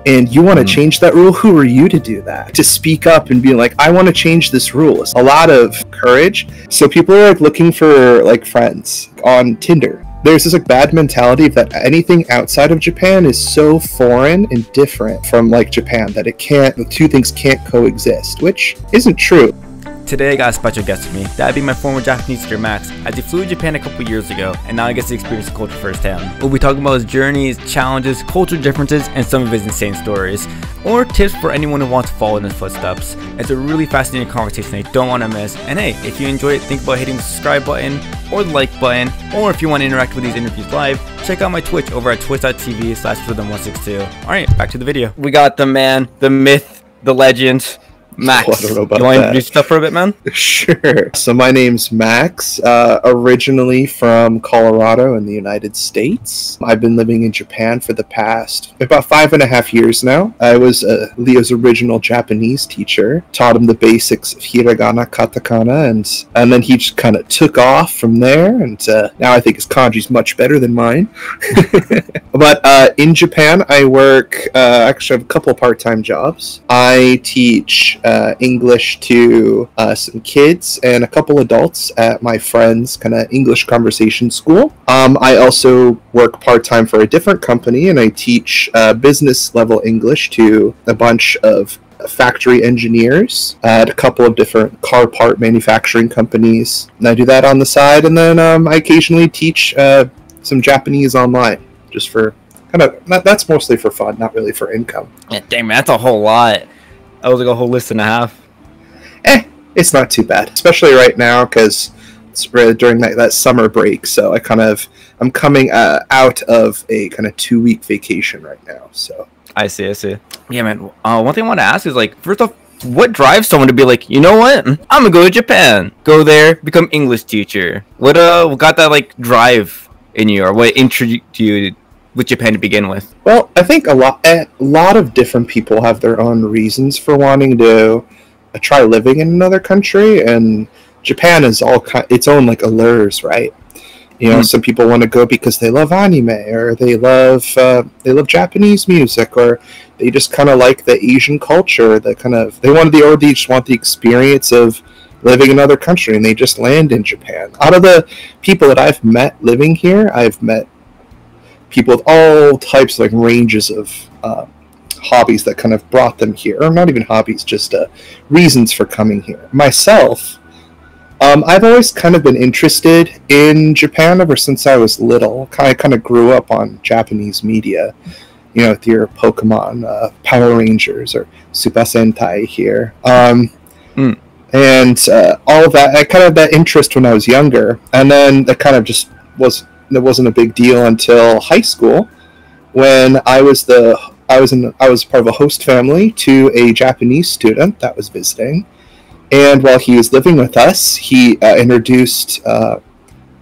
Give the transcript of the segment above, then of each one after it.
and you want to change that rule, who are you to do that? To speak up and be like, I want to change this rule. It's a lot of courage. So people are like looking for like friends on Tinder. There's this like bad mentality that anything outside of Japan is so foreign and different from like Japan that the two things can't coexist, which isn't true. Today I got a special guest with me. That'd be my former Japanese teacher Max, as he flew to Japan a couple years ago, and now he gets to experience the culture firsthand. We'll be talking about his journeys, challenges, cultural differences, and some of his insane stories, or tips for anyone who wants to follow in his footsteps. It's a really fascinating conversation that you don't want to miss, and hey, if you enjoy it, think about hitting the subscribe button, or the like button, or if you want to interact with these interviews live, check out my Twitch over at twitch.tv/rhythm162. Alright, back to the video. We got the man, the myth, the legend, Max. Well, I don't know about you want to that. introduce yourself for a bit, man? Sure. So my name's Max, originally from Colorado in the United States. I've been living in Japan for the past about 5.5 years now. I was Leo's original Japanese teacher, taught him the basics of hiragana, katakana, and then he just kind of took off from there, and now I think his kanji's much better than mine. But in Japan, I work, actually I have a couple part-time jobs. I teach English to some kids and a couple adults at my friend's kind of English conversation school. I also work part-time for a different company, and I teach business level English to a bunch of factory engineers at a couple of different car part manufacturing companies. And I do that on the side, and then I occasionally teach some Japanese online, just for kind of, that's mostly for fun, not really for income. Yeah, dang man, that's a whole lot. That was like a whole list and a half. It's not too bad, especially right now because it's really during that summer break. So I'm coming out of a kind of 2-week vacation right now. So I see. Yeah, man. One thing I want to ask is, like, first off, what drives someone to be like, you know what, I'm gonna go to Japan, go there, become English teacher? What got that like drive in you, or what intrigued you with Japan to begin with? Well, I think a lot of different people have their own reasons for wanting to try living in another country, and Japan is its own like allures, right? You know, some people want to go because they love anime, or they love Japanese music, or they just kind of like the Asian culture. They just want the experience of living in another country, and they just land in Japan. Out of the people that I've met living here, I've met people with all types, like ranges of hobbies that kind of brought them here, or not even hobbies, just reasons for coming here. Myself, I've always kind of been interested in Japan ever since I was little. I kind of grew up on Japanese media, you know, with your Pokemon, Power Rangers, or Super Sentai here. And all of that, I kind of had that interest when I was younger, and then that kind of just wasn't a big deal until high school, when I was part of a host family to a Japanese student that was visiting, and while he was living with us, he introduced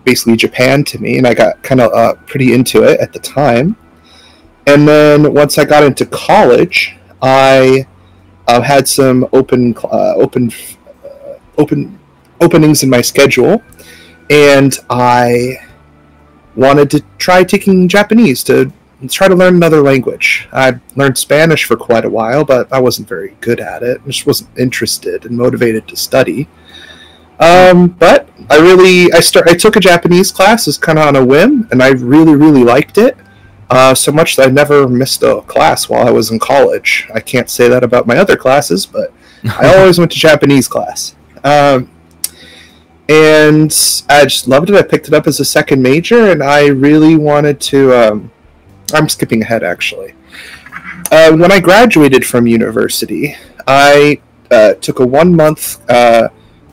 basically Japan to me, and I got kind of pretty into it at the time. And then once I got into college, I had some openings in my schedule, and I wanted to try taking Japanese, to try to learn another language. I learned Spanish for quite a while, but I wasn't very good at it. I just wasn't interested and motivated to study. But I took a Japanese class as kind of on a whim, and I really, really liked it. So much that I never missed a class while I was in college. I can't say that about my other classes, but I always went to Japanese class. And I just loved it. I picked it up as a second major, and I really wanted to... I'm skipping ahead, actually. When I graduated from university, I took a 1-month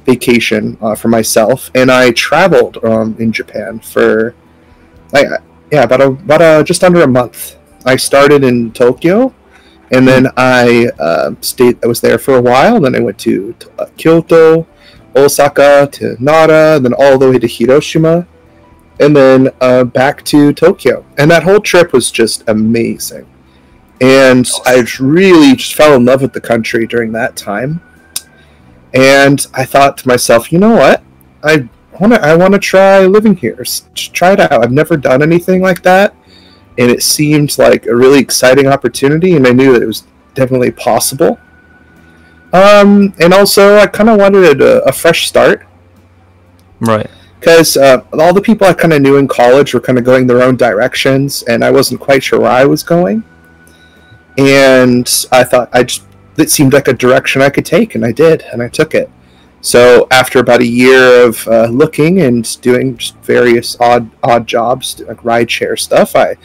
vacation for myself, and I traveled in Japan for about just under a month. I started in Tokyo, and then I was there for a while. Then I went to Kyoto, Osaka, to Nara, then all the way to Hiroshima, and then back to Tokyo. And that whole trip was just amazing. And I really just fell in love with the country during that time. And I thought to myself, you know what? I want to try living here. Try it out. I've never done anything like that. and it seemed like a really exciting opportunity, and I knew that it was definitely possible. And also, I kind of wanted a fresh start. Right. Because all the people I kind of knew in college were kind of going their own directions, and I wasn't quite sure where I was going. And I thought it seemed like a direction I could take, and I did, and I took it. So after about a year of looking and doing just various odd jobs, like rideshare stuff, I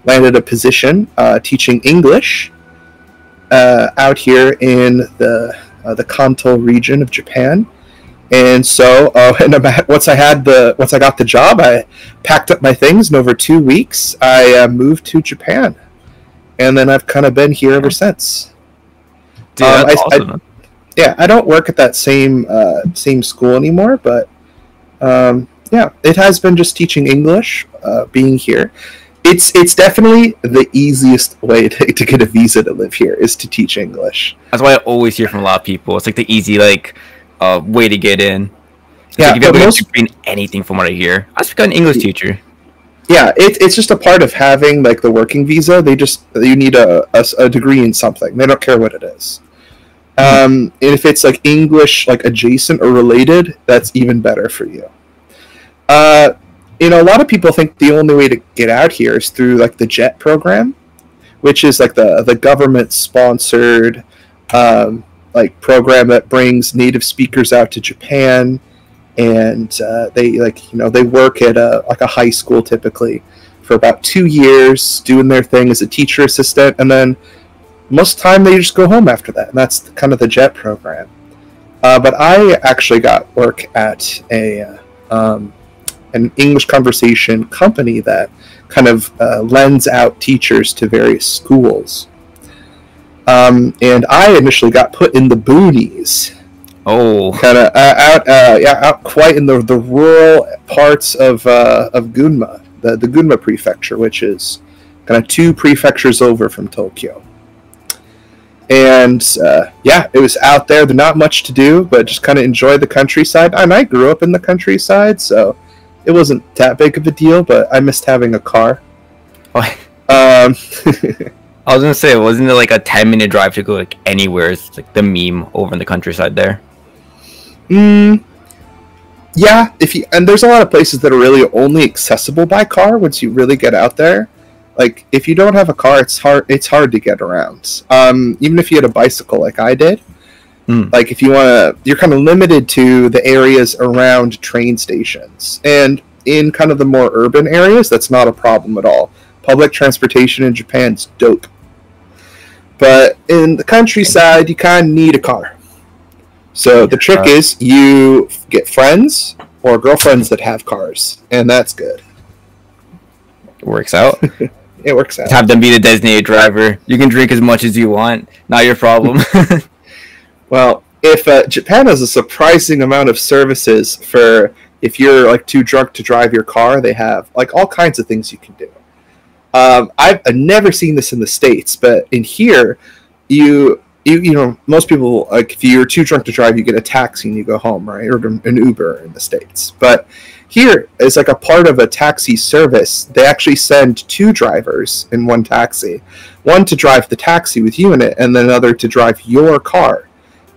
landed a position teaching English out here in the Kanto region of Japan. And so, once I got the job, I packed up my things, and over 2 weeks, I moved to Japan, and then I've kind of been here ever since. Dude, that's awesome. I don't work at that same school anymore, but it has been just teaching English, being here. It's definitely the easiest way to get a visa to live here is to teach English. That's why I always hear from a lot of people. It's like the easy way to get in. It's yeah, like if you don't bring anything from what I hear. I speak an English teacher. Yeah, it's just a part of having like the working visa. You need a degree in something. They don't care what it is. And if it's like English, like adjacent or related, that's even better for you. A lot of people think the only way to get out here is through like the JET program, which is like the government sponsored like program that brings native speakers out to Japan, and they work at a high school typically for about 2 years doing their thing as a teacher assistant, and then most of the time they just go home after that, and that's kind of the JET program. But I actually got work at an English conversation company that kind of lends out teachers to various schools. And I initially got put in the boonies. Oh, kind of out quite in the rural parts of Gunma, the Gunma prefecture, which is kind of 2 prefectures over from Tokyo. And it was out there. There's not much to do, but just kind of enjoy the countryside. And I grew up in the countryside, so it wasn't that big of a deal. But I missed having a car. I was gonna say, wasn't it like a 10-minute drive to go like anywhere? It's like the meme over in the countryside there. Yeah, and there's a lot of places that are really only accessible by car once you really get out there. Like if you don't have a car, it's hard to get around. Even if you had a bicycle like I did, like if you you're kind of limited to the areas around train stations. And in kind of the more urban areas, that's not a problem at all. Public transportation in Japan's dope. But in the countryside, you kind of need a car. So the trick is you get friends or girlfriends that have cars, and that's good. It works out. It works out. Have them be the designated driver. You can drink as much as you want. Not your problem. Well, if Japan has a surprising amount of services for if you're like too drunk to drive your car, they have like all kinds of things you can do. I've never seen this in the States, but in here, you most people, like if you're too drunk to drive, you get a taxi and you go home, right? Or an Uber in the States. But here, as like a part of a taxi service, they actually send 2 drivers in one taxi. One to drive the taxi with you in it, and then another to drive your car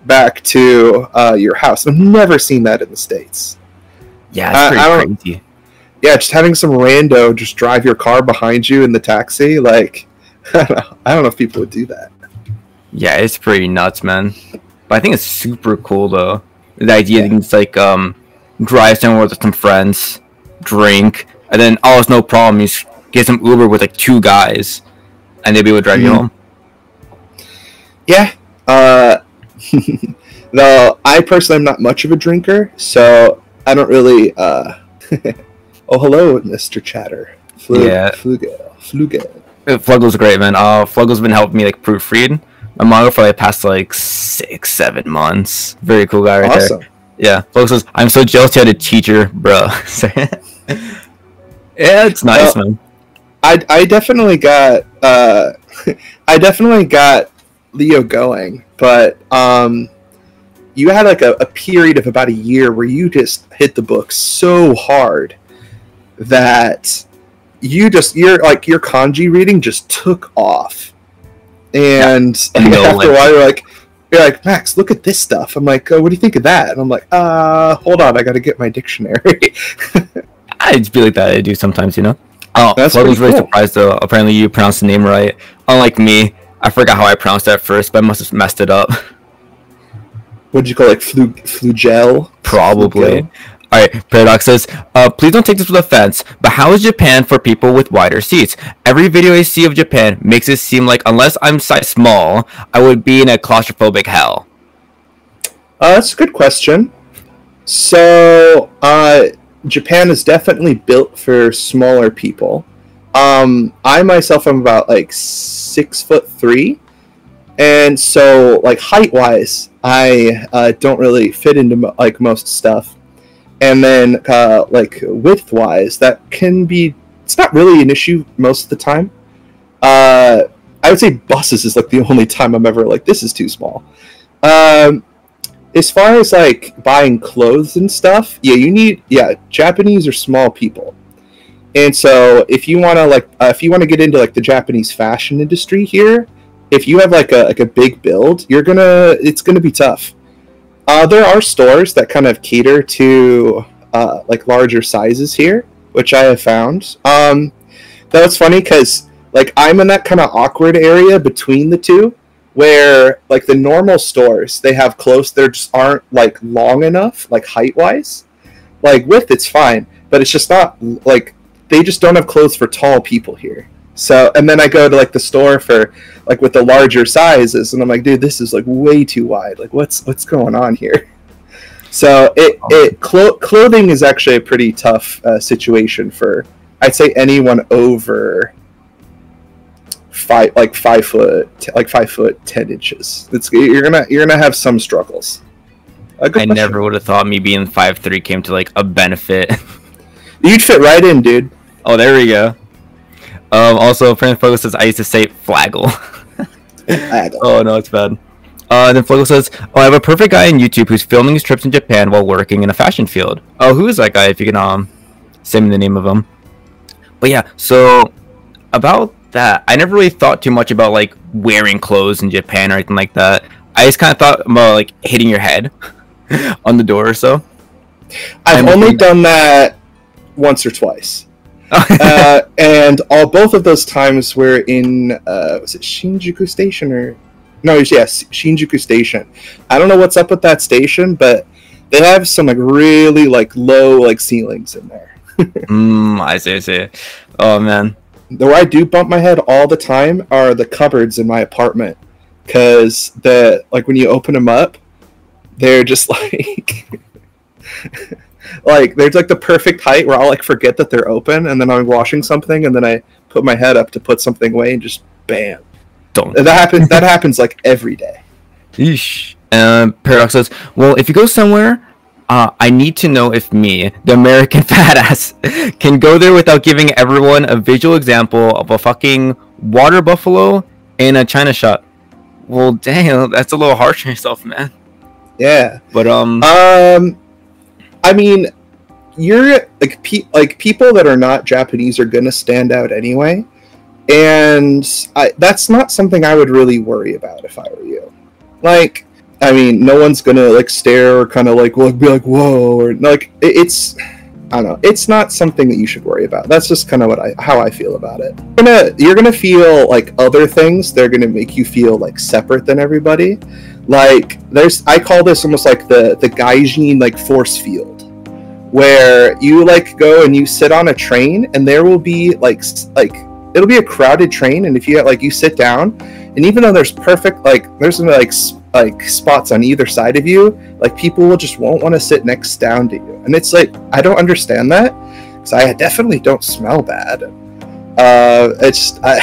back to your house. I've never seen that in the States. Yeah, it's pretty crazy. Yeah, just having some rando just drive your car behind you in the taxi, like, I don't know if people would do that. Yeah, it's pretty nuts, man. But I think it's super cool, though. The idea that you can just, like, drive somewhere with some friends, drink, and then, it's no problem. You just get some Uber with, like, 2 guys, and they'll be able to drive you home. Yeah. Though, I personally am not much of a drinker, so I don't really, Oh, hello, Mr. Chatter. Flugel. Fluggel's great, man. Fluggel's been helping me, like, proofread my manga for, like, past, like, 6-7 months. Very cool guy right there. Yeah. Flugel says, I'm so jealous you had a teacher, bro. Yeah, it's nice, man. I definitely got, Leo going, but, you had, like, a period of about a year where you just hit the book so hard that your kanji reading just took off, and after a while you're like, Max, look at this stuff. I'm like, oh, what do you think of that? And I'm like, hold on, I got to get my dictionary. I just be like that. I do sometimes, you know. Oh, I was really cool. surprised though. Apparently, you pronounced the name right. Unlike me, I forgot how I pronounced it at first, but I must have messed it up. What'd you call it? Flugel? Probably. Flugel? Alright, Paradox says, please don't take this with offense, but how is Japan for people with wider seats? Every video I see of Japan makes it seem like unless I'm size small, I would be in a claustrophobic hell. That's a good question. So, Japan is definitely built for smaller people. I myself am about like 6'3", and so like height-wise, I don't really fit into like most stuff. And then like width-wise, it's not really an issue most of the time. I would say buses is like the only time I'm ever like, this is too small. As far as like buying clothes and stuff, Japanese are small people. And so if you want to get into like the Japanese fashion industry here, if you have like a big build, it's gonna be tough. There are stores that kind of cater to like larger sizes here, which I have found. That's funny because like I'm in that kind of awkward area between the two, where like the normal stores, they have clothes that just aren't like long enough, like height wise. Like width, it's fine, but it's just not like, they just don't have clothes for tall people here. So, and then I go to like the store for like with the larger sizes, and I'm like, dude, this is like way too wide. Like, what's going on here? So, clothing is actually a pretty tough situation for, I'd say, anyone over 5 foot 10 inches. You're gonna have some struggles. I never would have thought me being 5'3" came to like a benefit. You'd fit right in, dude. Oh, there we go. Also, Friend Fogo says I used to say flaggle. Oh no, it's bad. Then Fogo says, "Oh, I have a perfect guy on YouTube who's filming his trips in Japan while working in a fashion field." Oh, who is that guy? If you can send me the name of him. But yeah, so about that, I never really thought too much about like wearing clothes in Japan or anything like that. I just kind of thought about like hitting your head on the door or so. I've only done that once or twice. And both of those times were in was it Shinjuku Station or no? Yes, Shinjuku Station. I don't know what's up with that station, but they have some like really like low like ceilings in there. I see. Oh man. Where I do bump my head all the time are the cupboards in my apartment, because when you open them up, they're just like like there's like the perfect height where I'll like forget that they're open, and then I'm washing something, and then I put my head up to put something away, and just bam. That happens like every day. Yeesh. Paradox says, well, if you go somewhere, I need to know if me, the American fat ass, can go there without giving everyone a visual example of a fucking water buffalo in a China shop. Well, damn, that's a little harsh on yourself, man. Yeah. But I mean, you're like people that are not Japanese are gonna stand out anyway, and that's not something I would really worry about if I were you. Like, I mean, no one's gonna like stare or kind of like be like whoa, or like it's, I don't know, it's not something that you should worry about. That's just kind of how I feel about it. You're gonna feel like other things. They're gonna make you feel like separate than everybody. Like I call this almost like the gaijin like force field, where you like go and you sit on a train, and there will be like it'll be a crowded train, and if you you sit down, and even though there's there's like spots on either side of you, like people won't want to sit next down to you, and it's like I don't understand that, because I definitely don't smell bad. It's I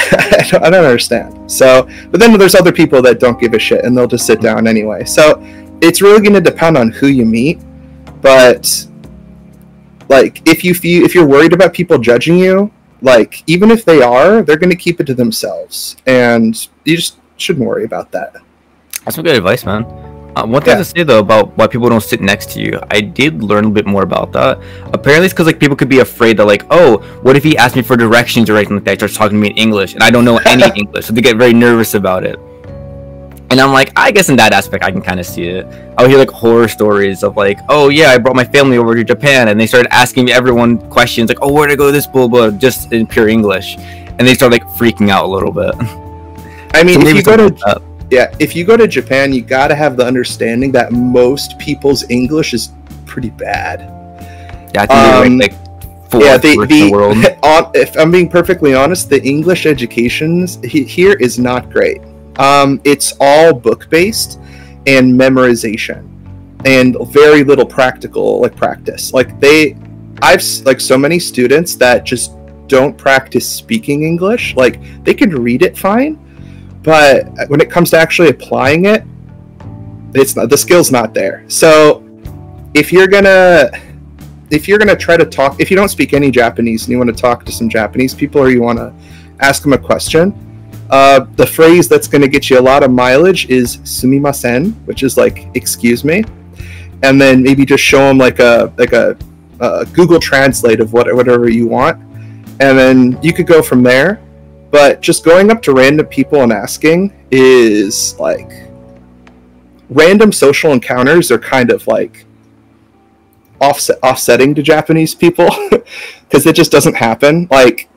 don't understand. So, but then there's other people that don't give a shit, and they'll just sit down anyway. So it's really going to depend on who you meet. But like if you're worried about people judging you, like even if they're going to keep it to themselves, and you just shouldn't worry about that. That's some good advice, man. One thing to say though about why people don't sit next to you, I did learn a bit more about that. Apparently, it's because like people could be afraid that like, oh, what if he asks me for directions or anything like that? He starts talking to me in English, and I don't know any English, so they get very nervous about it. And I'm like, I guess in that aspect, I can kind of see it. I would hear like horror stories of like, oh yeah, I brought my family over to Japan, and they started asking everyone questions like, oh, where to go, this blah blah, just in pure English, and they start like freaking out a little bit. I mean, so if you go to if you go to Japan, you got to have the understanding that most people's English is pretty bad. Yeah, I think the world. If I'm being perfectly honest, the English education here is not great. It's all book based and memorization, and very little practical like practice. I've so many students that just don't practice speaking English. Like they can read it fine, but when it comes to actually applying it, it's not, the skill's not there. So if you're gonna try to talk, if you don't speak any Japanese and you want to talk to some Japanese people, or you want to ask them a question, the phrase that's going to get you a lot of mileage is sumimasen, which is like excuse me, and then maybe just show them like a Google Translate of whatever you want, and then you could go from there. But just going up to random people and asking is like, random social encounters are kind of like offsetting to Japanese people because it just doesn't happen. Like,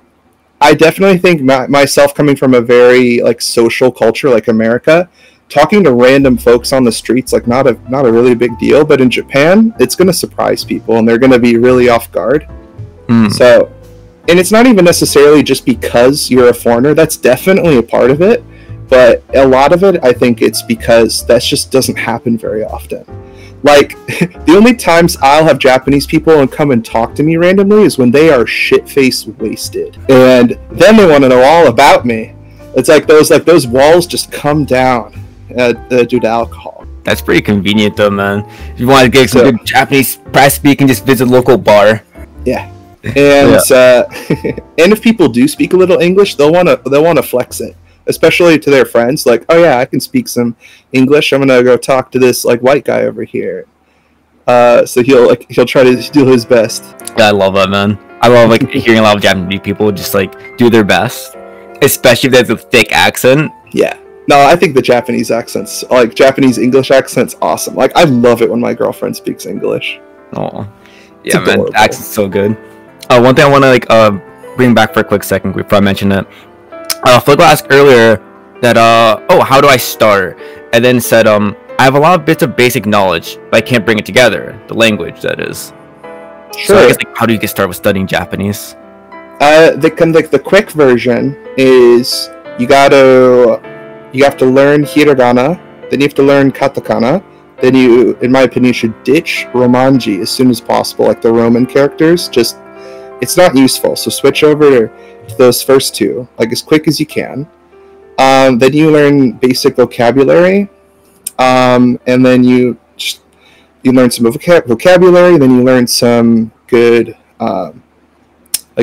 I definitely think myself, coming from a very like social culture like America, talking to random folks on the streets like not a really big deal. But in Japan, it's going to surprise people and they're going to be really off guard. So. And it's not even necessarily just because you're a foreigner. That's definitely a part of it. But a lot of it, I think it's because that just doesn't happen very often. Like, the only times I'll have Japanese people come and talk to me randomly is when they are shit-faced wasted. And then they want to know all about me. It's like those walls just come down due to alcohol. That's pretty convenient though, man. If you want to get some good Japanese press speak and just visit a local bar. Yeah. And and if people do speak a little English, they'll want to flex it, especially to their friends. Like, oh yeah, I can speak some English. I'm gonna go talk to this like white guy over here. So he'll try to do his best. Yeah, I love that, man. I love like hearing a lot of Japanese people just like do their best, especially if they have a thick accent. Yeah. No, I think the Japanese accents, like Japanese English accent's awesome. Like, I love it when my girlfriend speaks English. Oh, yeah, man, the accent's so good. One thing I want to bring back for a quick second before I mention it. Flickle asked earlier that how do I start? And then said I have a lot of bits of basic knowledge, but I can't bring it together. The language, that is. Sure. So I guess how do you get started with studying Japanese? The quick version is you have to learn hiragana, then you have to learn katakana. Then you, in my opinion, should ditch romanji as soon as possible, like the Roman characters. Just, it's not useful, so switch over to those first two, like as quick as you can. Then you learn basic vocabulary, and then you learn some vocabulary. Then you learn some good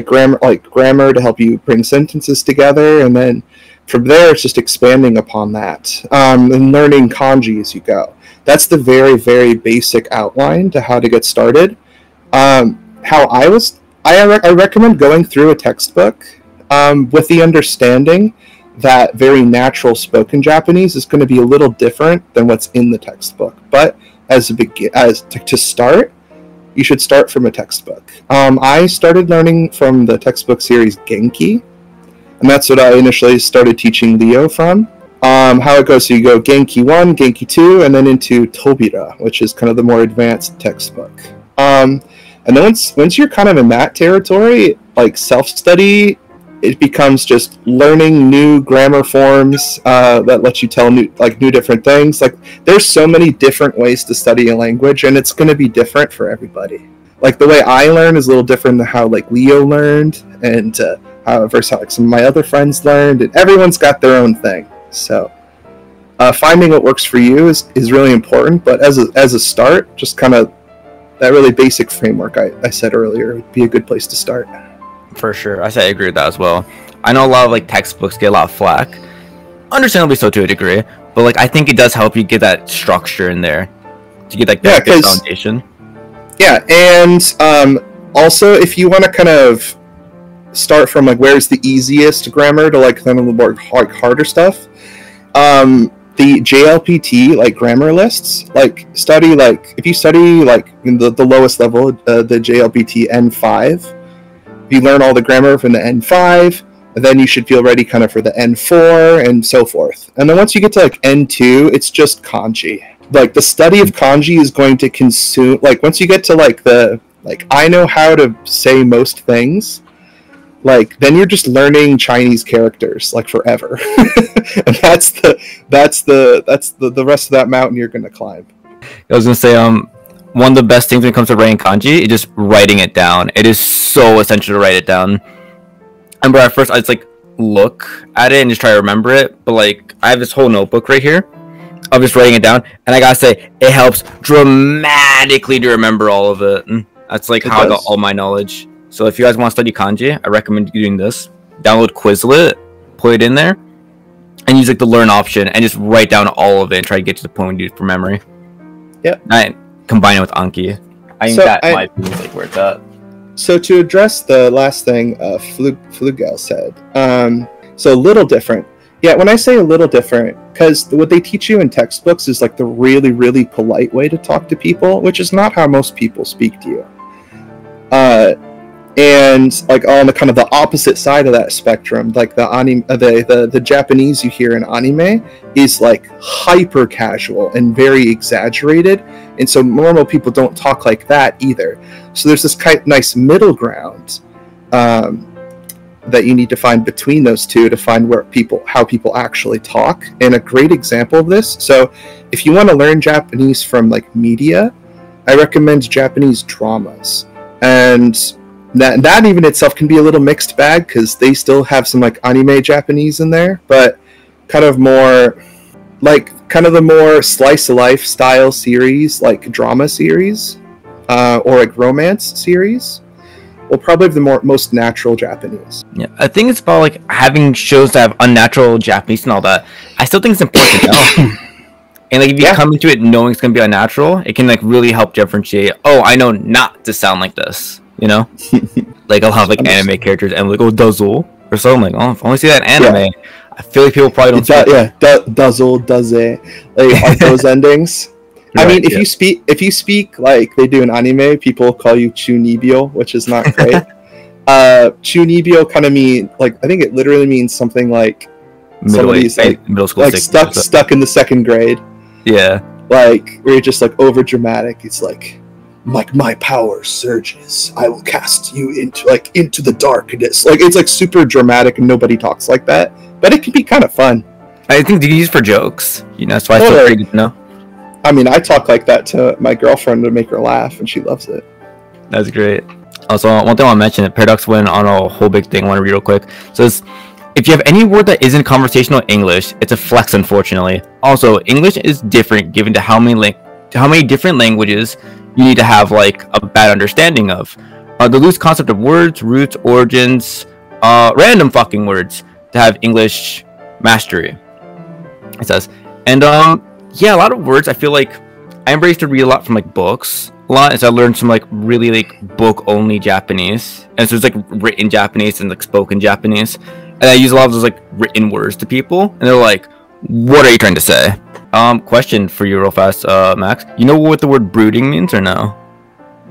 grammar to help you bring sentences together, and then from there it's just expanding upon that, and learning kanji as you go. That's the very, very basic outline to how to get started. I recommend going through a textbook with the understanding that very natural spoken Japanese is going to be a little different than what's in the textbook. But to start, you should start from a textbook. I started learning from the textbook series Genki, and that's what I initially started teaching Leo from. How it goes, so you go Genki 1, Genki 2, and then into Tobira, which is kind of the more advanced textbook. And then once you're kind of in that territory, like self-study, it becomes just learning new grammar forms that let you tell new different things. Like, there's so many different ways to study a language, and it's going to be different for everybody. Like, the way I learn is a little different than how like Leo learned, and versus how like some of my other friends learned, and everyone's got their own thing. So finding what works for you is really important, but as a start, just kind of that really basic framework I said earlier would be a good place to start. For sure. I agree with that as well. I know a lot of like textbooks get a lot of flack. understandably so to a degree, but like I think it does help you get that structure in there to get like that good foundation. Yeah, and also if you want to kind of start from like where's the easiest grammar to like some of the more harder stuff, the JLPT like grammar lists, like study like if you study like in the lowest level, the JLPT N5, if you learn all the grammar from the N5, then you should feel ready kind of for the N4 and so forth. And then once you get to like N2, it's just kanji. Like the study of kanji is going to consume, like once you get to like the like I know how to say most things, like then you're just learning Chinese characters like forever. And that's the rest of that mountain you're gonna climb. I was gonna say one of the best things when it comes to writing kanji is just writing it down. It is so essential to write it down. I remember at first I just like look at it and just try to remember it, but like I have this whole notebook right here of just writing it down, and I gotta say it helps dramatically to remember all of it. That's like how I got all my knowledge. So if you guys want to study kanji, I recommend you doing this. Download Quizlet, put it in there, and use like the learn option and just write down all of it and try to get to the point you do it for memory. Yep. And combine it with Anki. I think that might be like where it's at. So to address the last thing Flugel said, so a little different. Yeah, when I say a little different, because what they teach you in textbooks is like the really, really polite way to talk to people, which is not how most people speak to you. And like on the kind of the opposite side of that spectrum, like the anime, the Japanese you hear in anime is like hyper casual and very exaggerated, and so normal people don't talk like that either. So there's this nice middle ground that you need to find between those two to find how people actually talk. And a great example of this, so if you want to learn Japanese from like media, I recommend Japanese dramas. And that even itself can be a little mixed bag because they still have some like anime Japanese in there, but kind of more like kind of the more slice of life style series, like drama series or like romance series, will probably have the most natural Japanese. Yeah, I think it's about like having shows that have unnatural Japanese and all that. I still think it's important to know. And like if you come into it knowing it's gonna be unnatural, it can like really help differentiate. Oh, I know not to sound like this. You know, like I'll have like anime characters and like Duzzle or something. Like, oh, if I only see that anime, I feel like people probably don't. Duzzle, like those endings. Right, I mean, if you speak like they do in anime, people call you chunibyo, which is not great. Chunibyo kind of mean like I think it literally means something like middle school, like stuck in the second grade. Yeah, like where you're just like over dramatic. It's like my power surges. I will cast you into the darkness. Like it's like super dramatic and nobody talks like that. But it can be kind of fun. I think you can use for jokes. You know, that's why I feel pretty good to know. I mean, I talk like that to my girlfriend to make her laugh, and she loves it. That's great. Also, one thing I want to mention, Paradox went on a whole big thing. I want to read real quick. So if you have any word that isn't conversational English, it's a flex, unfortunately. Also, English is different given to how many different languages you need to have like a bad understanding of. The loose concept of words, roots, origins, random fucking words to have English mastery, it says. And yeah, a lot of words I feel like I used to read a lot from like books a lot, and so I learned some like really like book only Japanese, and so it's like written Japanese and like spoken Japanese, and I use a lot of those like written words to people, and they're like, what are you trying to say? Question for you real fast, Max. You know what the word brooding means or no?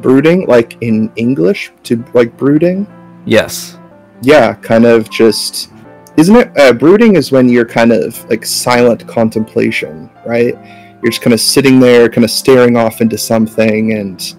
Brooding? Like in English? To like brooding? Yes. Yeah, kind of just... Isn't it... brooding is when you're kind of like silent contemplation, right? You're just kind of sitting there, kind of staring off into something and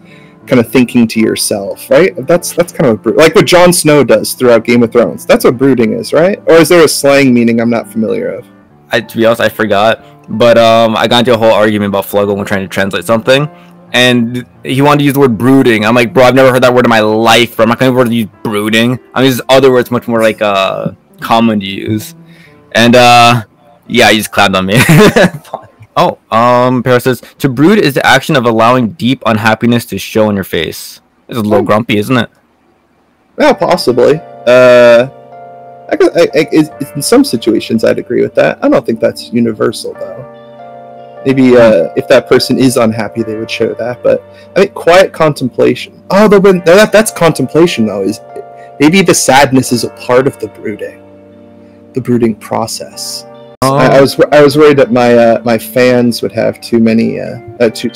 kind of thinking to yourself, right? That's kind of like what Jon Snow does throughout Game of Thrones. That's what brooding is, right? Or is there a slang meaning I'm not familiar of? To be honest, I forgot. But I got into a whole argument about Flugel when trying to translate something, and he wanted to use the word brooding. I'm like, bro, I've never heard that word in my life. Bro. I'm not going to use brooding. I mean, there's other words much more like common to use. And yeah, he just clowned on me. Oh, Paris says, to brood is the action of allowing deep unhappiness to show in your face. It's a little grumpy, isn't it? Well, possibly. In some situations, I'd agree with that. I don't think that's universal, though. Maybe if that person is unhappy, they would show that. But I think quiet contemplation. Oh, that's contemplation, though. Is maybe the sadness is a part of the brooding process. Oh. I was worried that my fans would have too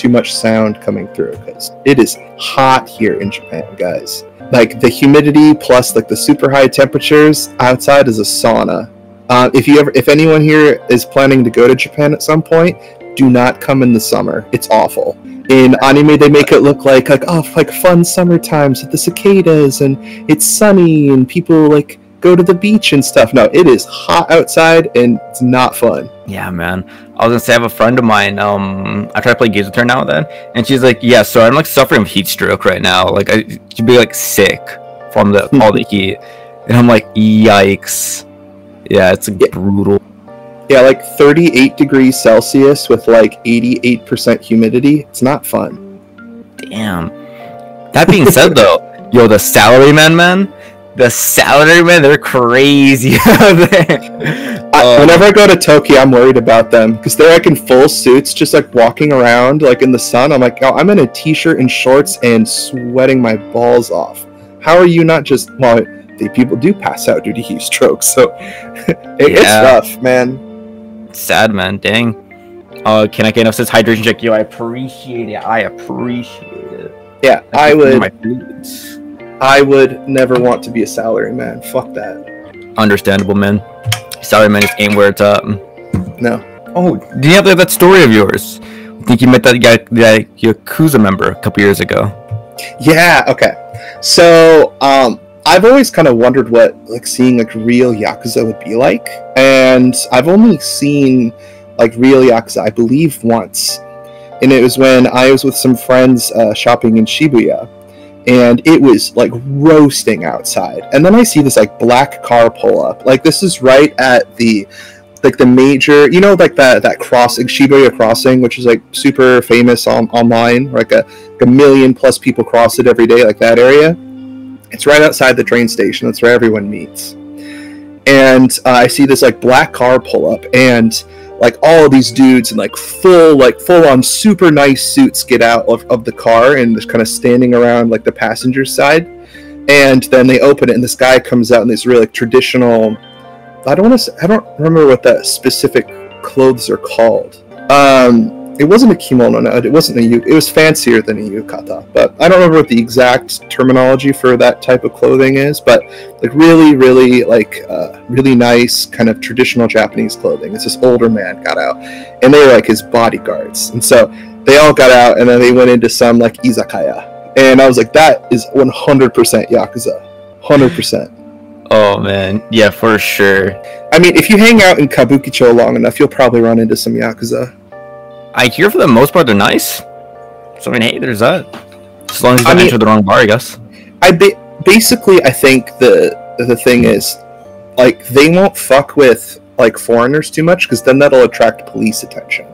much sound coming through, because it is hot here in Japan, guys. Like the humidity plus like the super high temperatures outside is a sauna. If anyone here is planning to go to Japan at some point, do not come in the summer. It's awful. In anime, they make it look like fun summer times with the cicadas and it's sunny and people like go to the beach and stuff. No, it is hot outside and it's not fun. Yeah, man. I was gonna say, I have a friend of mine. I try to play games with her now and then, and she's like, "Yeah, so I'm like suffering with heat stroke right now. Like, she'd be like sick from all the heat," and I'm like, "Yikes!" Yeah, it's like brutal. Yeah, like 38 degrees Celsius with like 88% humidity. It's not fun. Damn. That being said, though, yo, the salarymen, man. The salarymen, they're crazy out there. Whenever I go to Tokyo, I'm worried about them because they're like in full suits, just like walking around like in the sun. I'm like, oh, I'm in a t-shirt and shorts and sweating my balls off. How are you not just? Well, people do pass out due to heat stroke, so it's rough, man. Sad, man. Dang. Can I get enough this hydration check? Yo, I appreciate it. Yeah, I would never want to be a salary man. Fuck that. Understandable, man. Salary man just ain't where it's at. No. Oh, do you have that story of yours? I think you met that guy, that Yakuza member, a couple years ago. Yeah. Okay. So, I've always kind of wondered what like seeing like real Yakuza would be like, and I've only seen like real Yakuza, I believe, once, and it was when I was with some friends shopping in Shibuya. And it was like roasting outside, and then I see this like black car pull up. Like this is right at the major, you know, like that crossing, Shibuya crossing, which is like super famous online. Like a million plus people cross it every day, like that area. It's right outside the train station. That's where everyone meets. And I see this like black car pull up, and like all of these dudes in like full on super nice suits get out of the car and just kind of standing around like the passenger side. And then they open it and this guy comes out in this really like traditional, I don't remember what the specific clothes are called. It wasn't a kimono, no, it wasn't it was fancier than a yukata, but I don't remember what the exact terminology for that type of clothing is, but like really really nice kind of traditional Japanese clothing. It's this older man got out, and they were like his bodyguards, and so they all got out, and then they went into some like izakaya, and I was like, that is 100% Yakuza, 100%. Oh man, yeah, for sure. I mean, if you hang out in Kabukicho long enough, you'll probably run into some Yakuza. I hear for the most part they're nice. So I mean, hey, there's that. As long as you don't enter the wrong bar, I guess. Basically, I think the thing is, like, they won't fuck with like foreigners too much because then that'll attract police attention.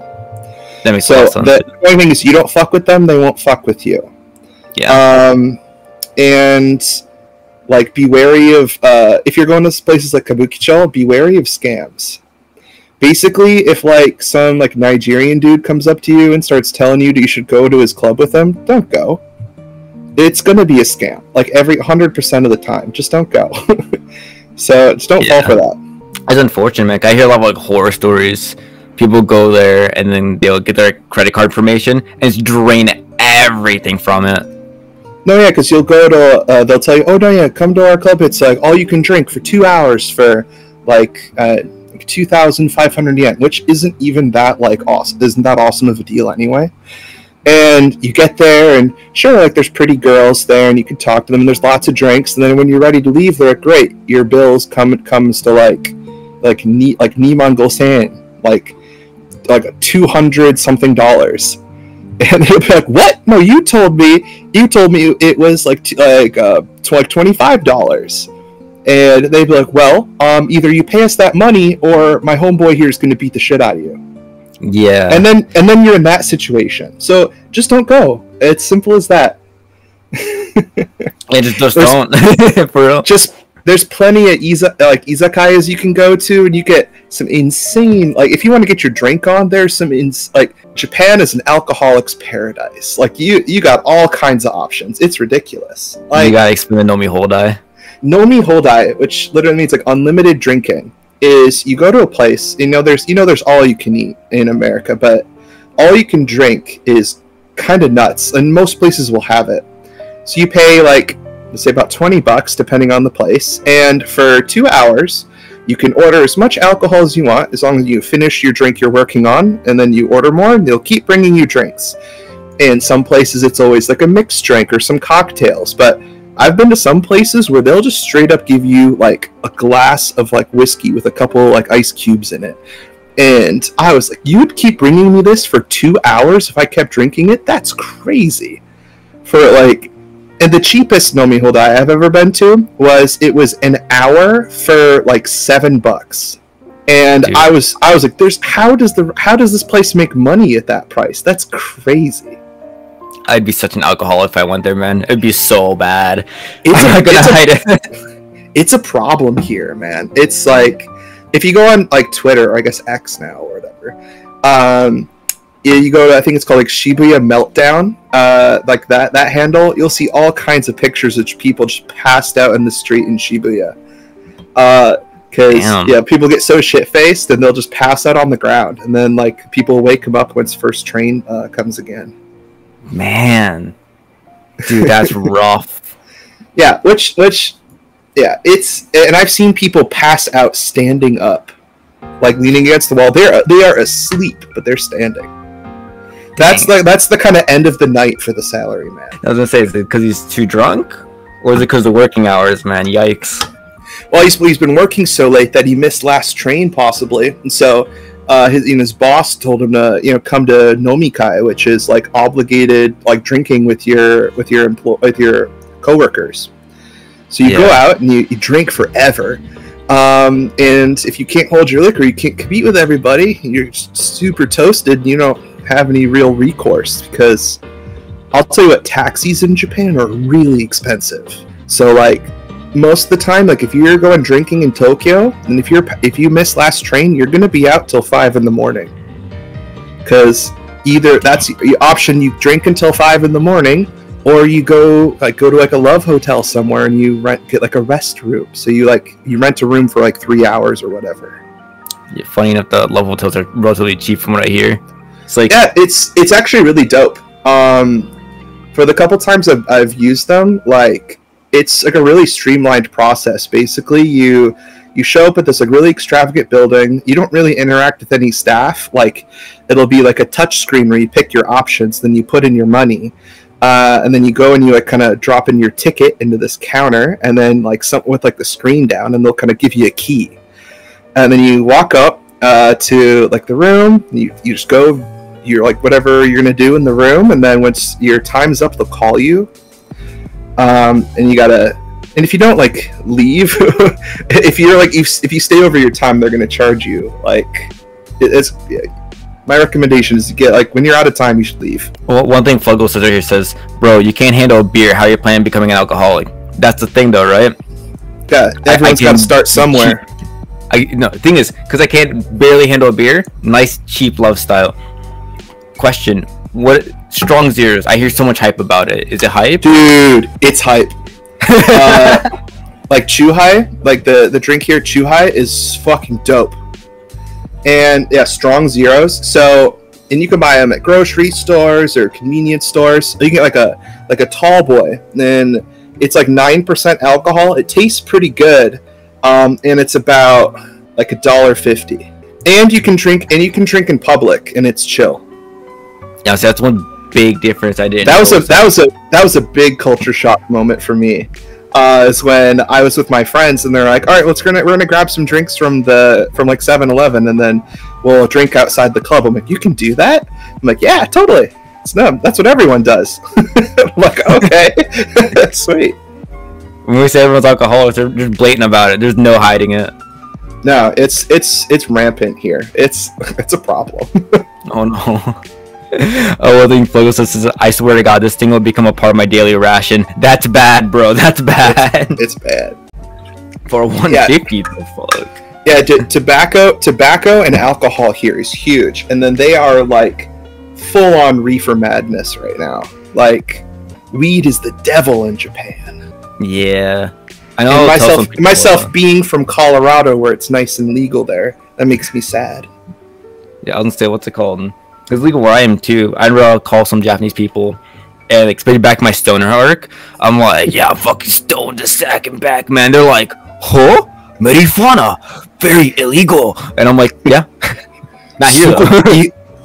That makes sense. The only thing is, you don't fuck with them, they won't fuck with you. Yeah. And like, be wary of if you're going to places like Kabukicho, be wary of scams. Basically, if like some like Nigerian dude comes up to you and starts telling you that you should go to his club with him, don't go. It's gonna be a scam, like every 100% of the time. Just don't go. So just don't fall for that. It's unfortunate, man. I hear a lot of like horror stories. People go there and then they'll get their credit card information and just drain everything from it. No, yeah, because you'll go to they'll tell you, oh no, yeah, come to our club. It's like all you can drink for 2 hours for like 2,500 yen, which isn't even that like awesome. Isn't that awesome of a deal anyway? And you get there, and sure, like there's pretty girls there, and you can talk to them. And there's lots of drinks, and then when you're ready to leave, they're like, great, your bills comes to like Niman Gosen, like $200 something. And they'll be like, what? No, you told me it was like $25. And they'd be like, well, either you pay us that money or my homeboy here is going to beat the shit out of you. Yeah. And then you're in that situation. So just don't go. It's simple as that. Just don't. For real. Just there's plenty of izakayas you can go to, and you get some insane, like, if you want to get your drink on, there's some like, Japan is an alcoholic's paradise. Like, you got all kinds of options. It's ridiculous. Like, you gotta explain the Nomi Holdai. Nomi Holdai, which literally means like unlimited drinking, is you go to a place, there's all you can eat in America, but all you can drink is kind of nuts, and most places will have it. So you pay, like, let's say about $20 depending on the place, and for 2 hours you can order as much alcohol as you want, as long as you finish your drink you're working on, and then you order more, and they'll keep bringing you drinks. In some places it's always like a mixed drink or some cocktails, but I've been to some places where they'll just straight up give you like a glass of like whiskey with a couple like ice cubes in it. And I was like, you'd keep bringing me this for 2 hours if I kept drinking it? That's crazy. For like, and the cheapest Nomi Holdai I've ever been to was an hour for like $7. And dude, I was like, how does this place make money at that price? That's crazy. I'd be such an alcoholic if I went there, man. It'd be so bad. It's a problem here, man. It's like, if you go on like Twitter, or I guess X now or whatever, you go to, I think it's called like Shibuya Meltdown, like that handle, you'll see all kinds of pictures of people just passed out in the street in Shibuya. Because people get so shit-faced and they'll just pass out on the ground, and then like people wake them up once first train comes again. Man, dude, that's rough. Yeah, which it's, and I've seen people pass out standing up, like leaning against the wall. They are asleep, but they're standing. That's the kind of end of the night for the salaryman. I was gonna say, is it because he's too drunk, or is it because of working hours, man? Yikes. Well, he's been working so late that he missed last train, possibly, and so his boss told him to come to nomikai, which is like obligated like drinking with your coworkers. So you go out and you drink forever, and if you can't hold your liquor, you can't compete with everybody. You're super toasted, and you don't have any real recourse, because I'll tell you what, taxis in Japan are really expensive. So like most of the time, like if you're going drinking in Tokyo, and if you miss last train, you're gonna be out till 5 in the morning, because either that's the option, you drink until 5 in the morning, or you go to like a love hotel somewhere and you get like a rest room. So you rent a room for like 3 hours or whatever. Yeah, funny enough, the love hotels are relatively cheap from what I hear. It's like, yeah, it's actually really dope. For the couple times I've used them, like it's like a really streamlined process. Basically, you show up at this like really extravagant building. You don't really interact with any staff. Like it'll be like a touch screen where you pick your options, then you put in your money, and then you go and you like kind of drop in your ticket into this counter, and then like something with like the screen down, and they'll kind of give you a key, and then you walk up to like the room. You just go. You're like whatever you're gonna do in the room, and then once your time's up, they'll call you. And you gotta, and if you don't like leave, if you stay over your time, they're gonna charge you. Like, my recommendation is to get, like, when you're out of time, you should leave. Well, one thing Fluggo says right here says, bro, you can't handle a beer. How are you planning on becoming an alcoholic? That's the thing, though, right? Yeah, everyone's got to start somewhere. No, the thing is, because I can't barely handle a beer, nice, cheap love style. Question, what strong zeros? I hear so much hype about it. Is it hype? Dude, it's hype. Like Chuhai, like the drink here, Chuhai, is fucking dope. And yeah, strong zeros. So, and you can buy them at grocery stores or convenience stores. You can get like a tall boy, and it's like 9% alcohol. It tastes pretty good, and it's about like $1.50. And you can drink in public, and it's chill. Yeah, so that's one big difference I didn't. That was a big culture shock moment for me. Is when I was with my friends, and they're like, "All right, we're gonna grab some drinks from like 7-Eleven, and then we'll drink outside the club." I'm like, "You can do that?" I'm like, "Yeah, totally. That's what everyone does." I'm like, "Okay, sweet." When we say everyone's alcoholics, they're just blatant about it. There's no hiding it. No, it's rampant here. It's a problem. Oh no. Oh, I think Fluggo says, I swear to God, this thing will become a part of my daily ration. That's bad, bro. That's bad. It's bad. for 150. The fuck. Yeah, tobacco and alcohol here is huge, and then they are like full on reefer madness right now. Like, weed is the devil in Japan. Yeah, I know. And myself being from Colorado, where it's nice and legal there, that makes me sad. Yeah, I was gonna say, what's it called? It's legal where I am too. I'd call some Japanese people, and especially back in my stoner arc, I'm like, yeah, I'm fucking stoned a second back, man. They're like, huh? Marijuana, very illegal. And I'm like, yeah, not here though.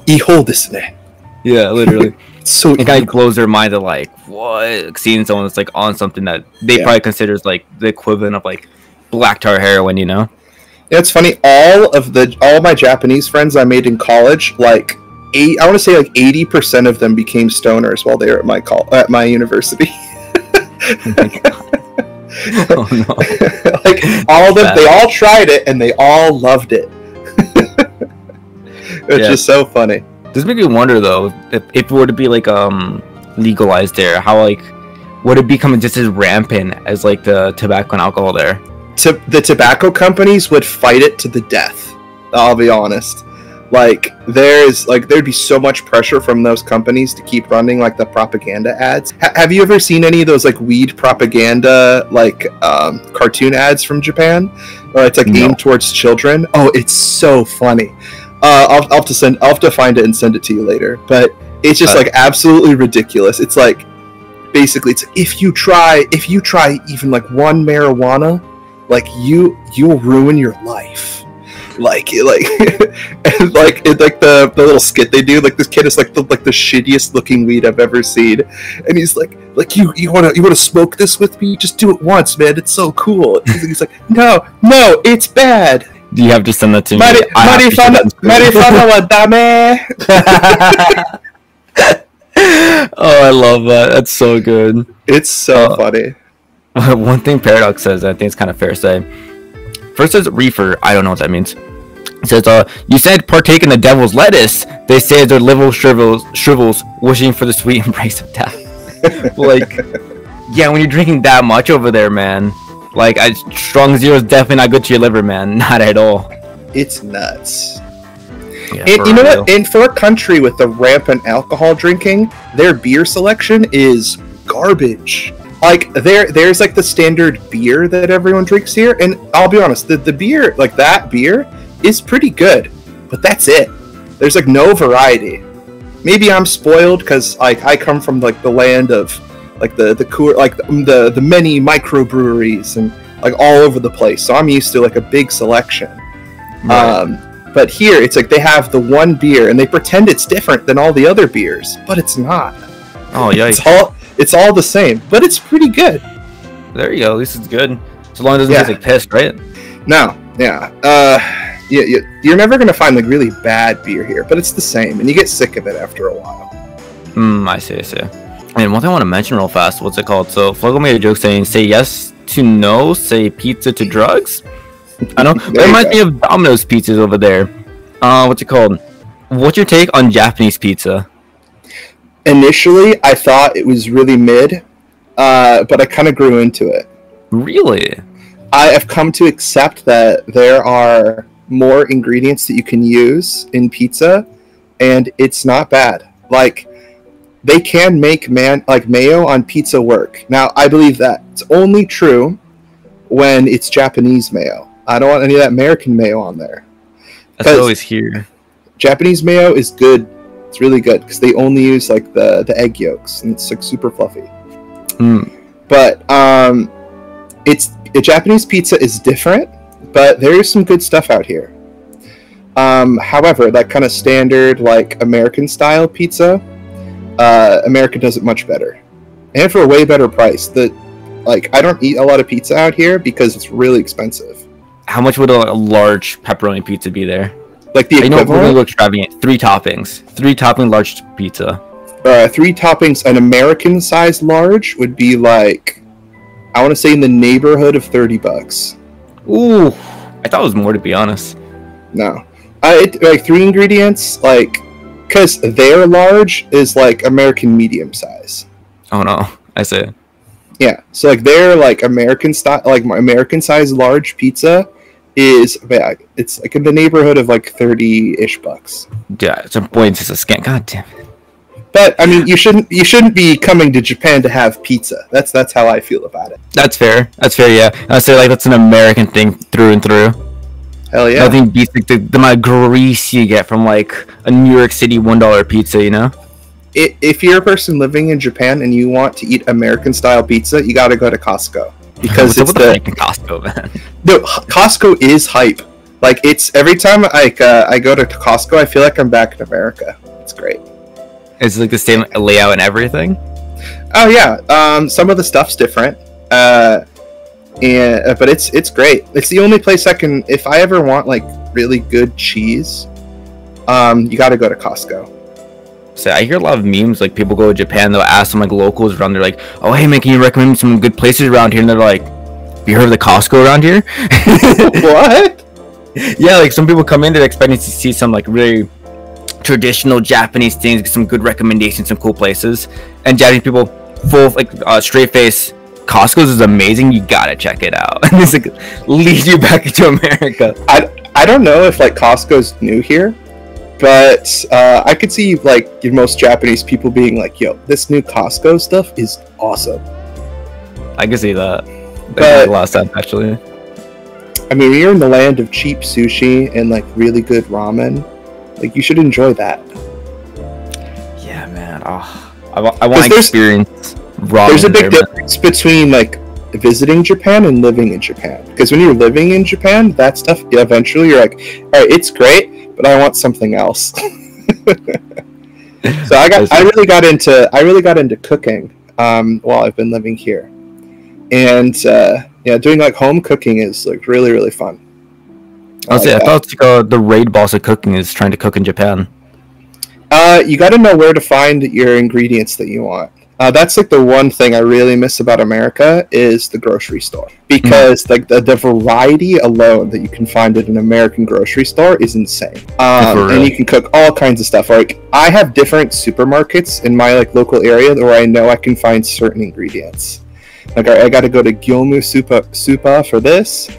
Ihou desu ne. Yeah, literally. So it kind of blows their mind to like, what? Seeing someone that's like on something that they probably consider as like the equivalent of like black tar heroin, you know? Yeah, it's funny. All of my Japanese friends I made in college, like I want to say like 80% of them became stoners while they were at my university. Oh my God. Oh no! Like all of them, they all tried it and they all loved it. It's just so funny. This makes me wonder though, if it were to be like legalized there, how like would it become just as rampant as like the tobacco and alcohol there? The tobacco companies would fight it to the death. I'll be honest. Like there'd be so much pressure from those companies to keep running like the propaganda ads. Have you ever seen any of those like weed propaganda like cartoon ads from Japan, or it's like aimed towards children? Oh, it's so funny. I'll have to find it and send it to you later. But it's just like absolutely ridiculous. It's like basically it's if you try even like one marijuana, like you'll ruin your life. Like and like the little skit they do, like this kid is like the shittiest looking weed I've ever seen, and he's like you wanna smoke this with me? Just do it once, man. It's so cool. He's like no, it's bad. Do you have to send that to me? Marijuana wa dame. Oh, I love that. That's so good. It's so funny. One thing Paradox says, I think it's kind of fair to say. First says reefer. I don't know what that means. It says, you said partake in the devil's lettuce. They say their liver shrivels, wishing for the sweet embrace of death. Like, yeah, when you're drinking that much over there, man, like, strong zero is definitely not good to your liver, man. Not at all. It's nuts. Yeah, and you know what? And for a country with the rampant alcohol drinking, their beer selection is garbage. Like there's like the standard beer that everyone drinks here, and I'll be honest, the beer, like that beer, is pretty good, but that's it. There's like no variety. Maybe I'm spoiled because like I come from like the land of like the many microbreweries and like all over the place, so I'm used to like a big selection. Right. But here it's like they have the one beer and they pretend it's different than all the other beers, but it's not. Oh yeah. It's all the same, but it's pretty good. There you go. At least it's good. So long as it doesn't taste like piss, right? No, yeah. You're never gonna find like really bad beer here, but it's the same, and you get sick of it after a while. I see. And one thing I want to mention real fast. What's it called? So Fluggo made a joke saying, "Say yes to no, say pizza to drugs." I know. It reminds me of Domino's pizzas over there. What's it called? What's your take on Japanese pizza? Initially, I thought it was really mid, but I kind of grew into it. Really? I have come to accept that there are more ingredients that you can use in pizza, and it's not bad. Like, they can make mayo on pizza work. Now, I believe that it's only true when it's Japanese mayo. I don't want any of that American mayo on there. That's what I always hear. Japanese mayo is good. It's really good because they only use like the egg yolks, and it's like super fluffy. But Japanese pizza is different, but there's some good stuff out here. However, that kind of standard like American style pizza, America does it much better, and for a way better price. I don't eat a lot of pizza out here because it's really expensive. How much would a large pepperoni pizza be there? Like the equivalent? We're really extravagant. 3 toppings. 3 topping large pizza. 3 toppings, an American size large would be like, I want to say in the neighborhood of $30. Ooh, I thought it was more, to be honest. No, like 3 ingredients, like, because their large is like American medium size. Oh no, I see. Yeah, so like their like American style, like my American size large pizza is it's like in the neighborhood of like 30-ish bucks. Yeah, at some point it's a scam. God damn it. But I mean, you shouldn't be coming to Japan to have pizza. That's how I feel about it. That's fair. That's fair. Yeah, I say like that's an American thing through and through. Hell yeah. Nothing beats like, the amount of grease you get from like a New York City $1 pizza. You know. If you're a person living in Japan and you want to eat American style pizza, you got to go to Costco because it's the Costco, man. No, Costco is hype. Like it's every time I go to Costco, I feel like I'm back in America. It's great. It's like the same layout and everything. Oh yeah, some of the stuff's different, but it's great. It's the only place I can. If I ever want like really good cheese, you got to go to Costco. So I hear a lot of memes, like people go to Japan, they'll ask some like locals around, they're like, oh hey man, can you recommend some good places around here? And they're like, have you heard of the Costco around here? What? Yeah, like some people come in, they're expecting to see some like really traditional Japanese things, get some good recommendations, some cool places. And Japanese people, full like straight face, Costco's is amazing, you gotta check it out. And it's like lead you back into America. I don't know if like Costco's new here. But I could see like most Japanese people being like, "Yo, this new Costco stuff is awesome." I can see that. But a lot of stuff actually. I mean, you're in the land of cheap sushi and like really good ramen. Like you should enjoy that. Yeah, man. Oh, I want to experience ramen. There's a big difference between like visiting Japan and living in Japan. Because when you're living in Japan, that stuff eventually you're like, "All right, it's great. But I want something else." So I really got into cooking while I've been living here, and doing like home cooking is like really really fun. I thought the raid boss of cooking is trying to cook in Japan. You got to know where to find your ingredients that you want. That's like the one thing I really miss about America is the grocery store, because like the variety alone that you can find at an American grocery store is insane. And you can cook all kinds of stuff. Like I have different supermarkets in my like local area where I know I can find certain ingredients. Like I got to go to Gyomu Supa for this.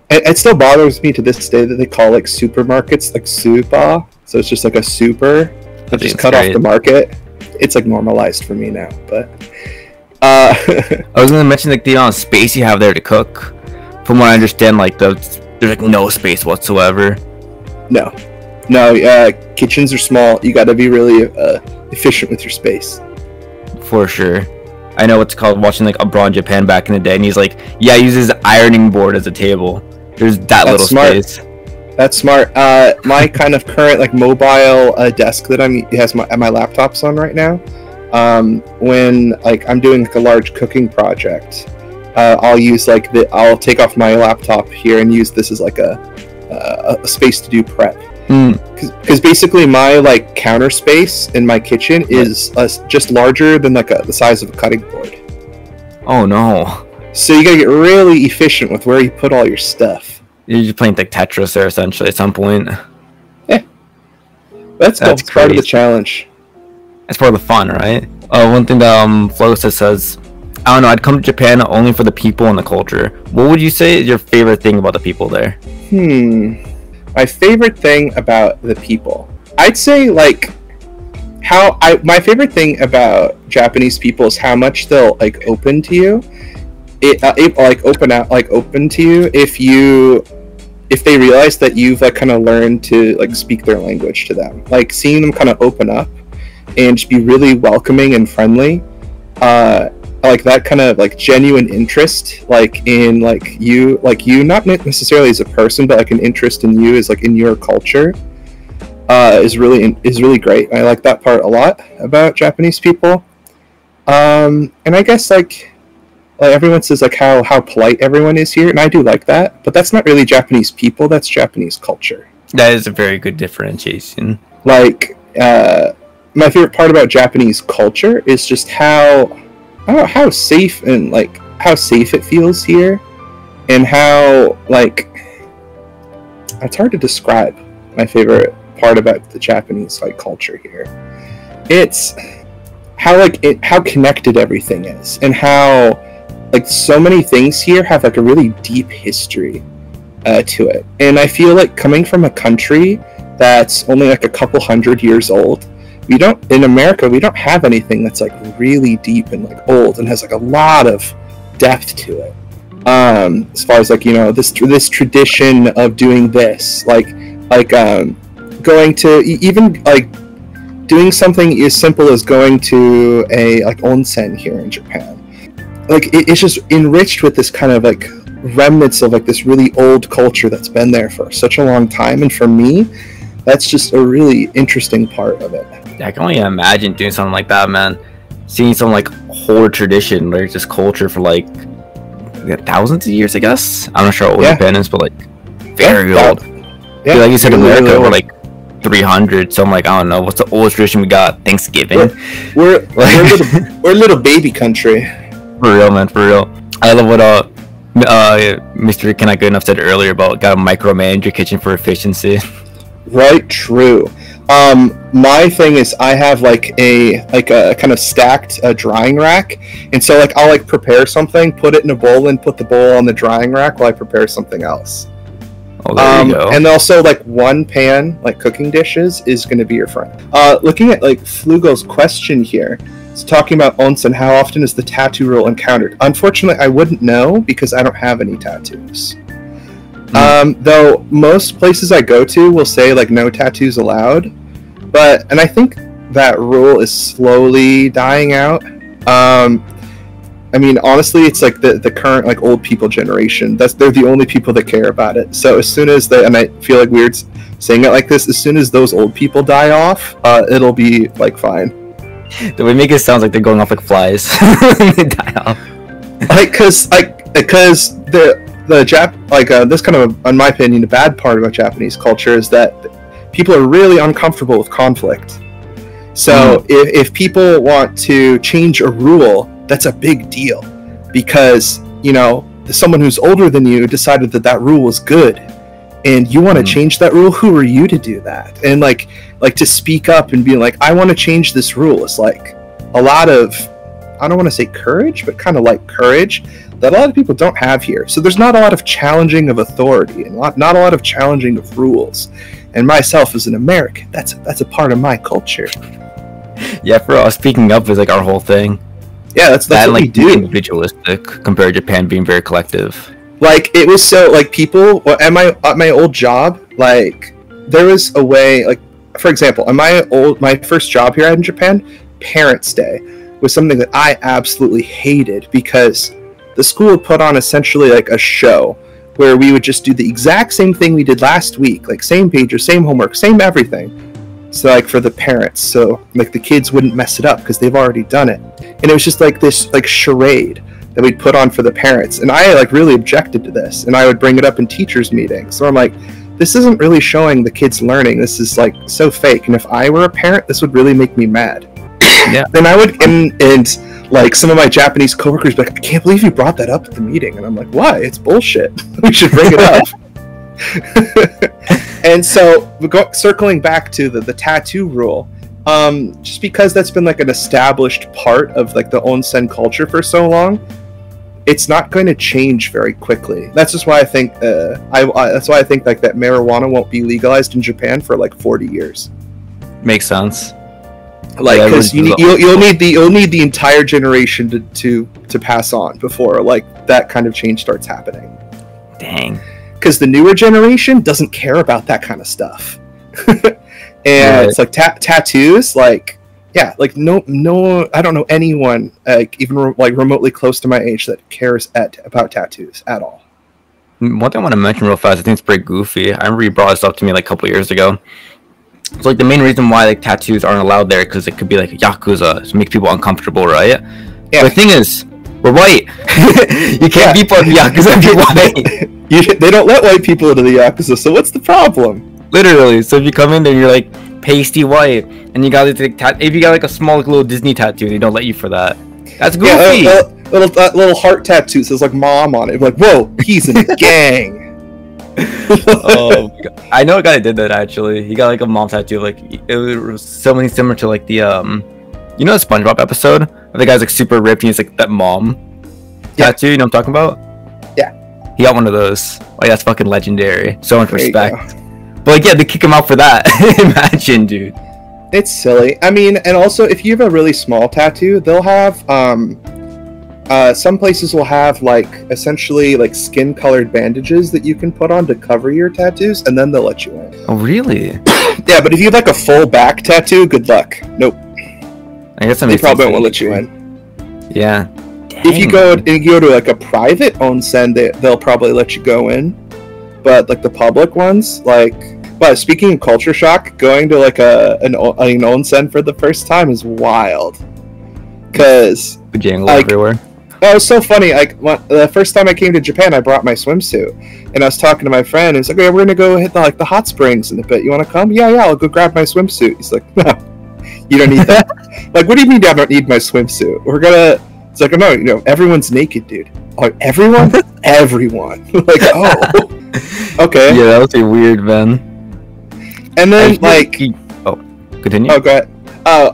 It still bothers me to this day that they call like supermarkets like Supa, so it's just like a super that just cut off the market. It's like normalized for me now, but I was gonna mention like the amount of space you have there to cook. From what I understand, like there's like no space whatsoever. No, kitchens are small. You got to be really efficient with your space. For sure. I know what's called watching like Abroad Japan back in the day, and he's like, yeah, he uses ironing board as a table. There's that little space. That's smart. My kind of current like mobile desk that has my laptop's on right now. When like I'm doing like a large cooking project, I'll use like I'll take off my laptop here and use this as like a space to do prep. Because basically my like counter space in my kitchen is just larger than like the size of a cutting board. Oh no! So you gotta get really efficient with where you put all your stuff. You're just playing like Tetris there essentially at some point. Yeah, that's part of the challenge. It's part of the fun, right? One thing that Flo says, I don't know, I'd come to Japan only for the people and the culture. What would you say is your favorite thing about the people there? My favorite thing about the people, I'd say like my favorite thing about Japanese people is how much they'll like open to you. Open to you if they realize that you've like kind of learned to like speak their language to them. Like seeing them kind of open up and just be really welcoming and friendly, like that kind of like genuine interest like in you not necessarily as a person, but like an interest in you is like in your culture, is really great. I like that part a lot about Japanese people. And I guess like everyone says like how polite everyone is here, and I do like that, but that's not really Japanese people, that's Japanese culture. That is a very good differentiation. Like my favorite part about Japanese culture is just how safe and like how safe it feels here, and how like it's hard to describe my favorite part about the Japanese like culture here. It's how connected everything is, and how like so many things here have like a really deep history to it. And I feel like coming from a country that's only like a couple hundred years old, in America, we don't have anything that's like really deep and like old and has like a lot of depth to it. As far as like, you know, this tradition of doing this, going to even like doing something as simple as going to a like onsen here in Japan. Like it's just enriched with this kind of like remnants of like this really old culture that's been there for such a long time, and for me, that's just a really interesting part of it. I can only imagine doing something like that, man. Seeing some like whole tradition, like just culture for like thousands of years, I guess. I'm not sure how old Japan is, but like very old. Yeah, like you said, America, we're like 300. So I'm like, I don't know, what's the oldest tradition we got? Thanksgiving. We're a little baby country. For real, man, for real. I love what Mr. Can I Good Enough said earlier about gotta micromanage your kitchen for efficiency. Right, true. My thing is I have like a kind of stacked drying rack, and so like I'll like prepare something, put it in a bowl, and put the bowl on the drying rack while I prepare something else. Oh, there you go. And also like one pan, like cooking dishes, is going to be your friend. Looking at like Flugel's question here, it's talking about onsen. How often is the tattoo rule encountered? Unfortunately, I wouldn't know because I don't have any tattoos. Though most places I go to will say like no tattoos allowed, and I think that rule is slowly dying out. I mean, honestly, it's like the current like old people generation. They're the only people that care about it. So as soon as and I feel like weird saying it like this, as soon as those old people die off, it'll be like fine. The way make it sounds like they're going off like flies. They die off. Because this kind of, in my opinion, the bad part about Japanese culture is that people are really uncomfortable with conflict. So if people want to change a rule, that's a big deal, because, you know, someone who's older than you decided that rule was good, and you want to change that rule. Who are you to do that? And like to speak up and be like, I want to change this rule, is like a lot of, I don't want to say courage, but kind of like courage that a lot of people don't have here. So there's not a lot of challenging of authority and not a lot of challenging of rules. And myself as an American, that's a part of my culture. Yeah, for us, speaking up is like our whole thing. Yeah, that's what we do. Individualistic compared to Japan being very collective. Like it was so like people at my old job, like there was a way, like for example, my first job here in Japan, Parents' Day was something that I absolutely hated, because the school would put on essentially like a show where we would just do the exact same thing we did last week, like same pager, same homework, same everything. So like for the parents, so like the kids wouldn't mess it up because they've already done it. And it was just like this like charade that we'd put on for the parents. And I like really objected to this, and I would bring it up in teachers' meetings. So I'm like, this isn't really showing the kids learning. This is like so fake. And if I were a parent, this would really make me mad. Yeah. Then I would, and like some of my Japanese coworkers would be like, I can't believe you brought that up at the meeting. And I'm like, why? It's bullshit. We should bring it up. And so circling back to the tattoo rule, just because that's been like an established part of like the onsen culture for so long, it's not going to change very quickly. That's just why I think that's why I think like that marijuana won't be legalized in Japan for like 40 years. Makes sense. Like, because you'll need the entire generation to pass on before like that kind of change starts happening. Dang. Because the newer generation doesn't care about that kind of stuff. And it's like tattoos, like, yeah, like no, I don't know anyone like even like remotely close to my age that cares about tattoos at all. One thing I want to mention real fast, I think it's pretty goofy. I remember you brought this up to me like a couple years ago. It's like the main reason why like tattoos aren't allowed there, because it could be like yakuza, to make people uncomfortable, right? Yeah. But the thing is, we're white. You can't be part of the yakuza if you're white. They don't let white people into the yakuza, so what's the problem? Literally. So if you come in there and you're like pasty white, and you got like if you got like a small like, little Disney tattoo, they don't let you for that. That's goofy. Yeah, little heart tattoo says like mom on it. Like, whoa, he's in a gang. Oh my God. I know a guy that did that actually. He got like a mom tattoo. Like it was something similar to like the you know the SpongeBob episode where the guy's like super ripped and he's like that mom. tattoo, you know what I'm talking about? Yeah. He got one of those. Like, that's fucking legendary. So much There you respect. But like, yeah, they kick him out for that. Imagine, dude. It's silly. I mean, and also if you have a really small tattoo, they'll have some places will have like essentially like skin colored bandages that you can put on to cover your tattoos, and then they'll let you in. Oh, really? Yeah, but if you have like a full back tattoo, good luck. Nope. I guess They probably won't let you in. Yeah. If you go to like a private onsen, they'll probably let you go in. But like the public ones, like, but speaking of culture shock, going to like an onsen for the first time is wild. Cause Jangle like, everywhere. oh, it was so funny. Like the first time I came to Japan, I brought my swimsuit, and I was talking to my friend. And he's like, "Yeah, we're gonna go hit the hot springs in a bit. You want to come?" Yeah, I'll go grab my swimsuit. He's like, "No, you don't need that." Like, what do you mean I don't need my swimsuit? We're gonna. It's like, no, everyone's naked, dude. Like, everyone, everyone. Like, oh, okay. Yeah, that was a weird, man. And then like, continue. Oh, go ahead. Oh,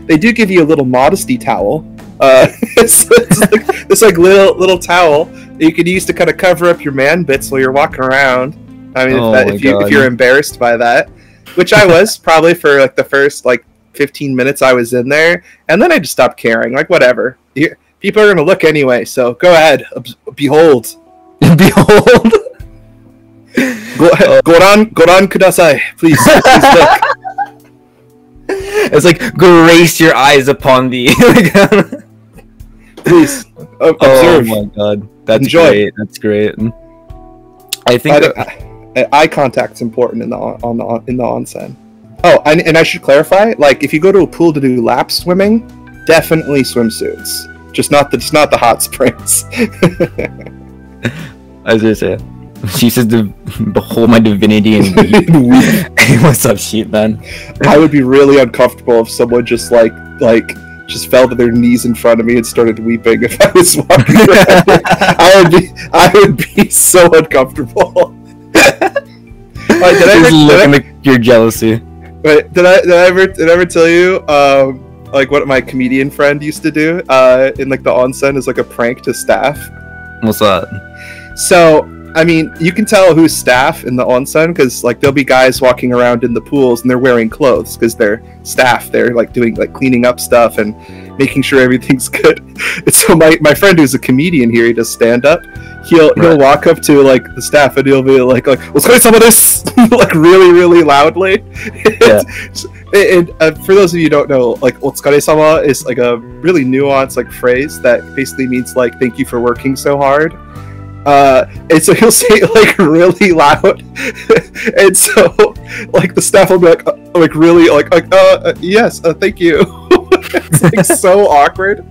they do give you a little modesty towel. It's like this like little towel that you could use to kind of cover up your man bits while you're walking around. I mean, if you're embarrassed by that, which I was probably for like the first like 15 minutes I was in there, and then I just stopped caring. Like, whatever. People are gonna look anyway, so go ahead. Behold. Behold. Goran kudasai. Please look. It's like, grace your eyes upon thee. Please observe. Oh my god, that's Enjoy. Great. That's great. I think eye contact's important in the onsen. Oh, and I should clarify, like, if you go to a pool to do lap swimming, definitely swimsuits. Just not the hot springs. I was gonna say, she says to behold my divinity and weep. Hey, what's up, sheep, man? I would be really uncomfortable if someone just just fell to their knees in front of me and started weeping if I was walking around. I would be so uncomfortable. Like, did your jealousy. Wait, did I ever tell you like what my comedian friend used to do in like the onsen as like a prank to staff? What's that? So, I mean, you can tell who's staff in the onsen because like there'll be guys walking around in the pools and they're wearing clothes because they're staff. They're like doing like cleaning up stuff and making sure everything's good. And so my friend who's a comedian here, he does stand up. He'll walk up to like the staff and he'll be like "Let's go some of this," like really loudly. Yeah. And for those of you who don't know, like "Otsukare-sama" is like a really nuanced like phrase that basically means like "thank you for working so hard." And so he'll say it like really loud, and so like the staff will be like really yes, thank you. It's like so awkward,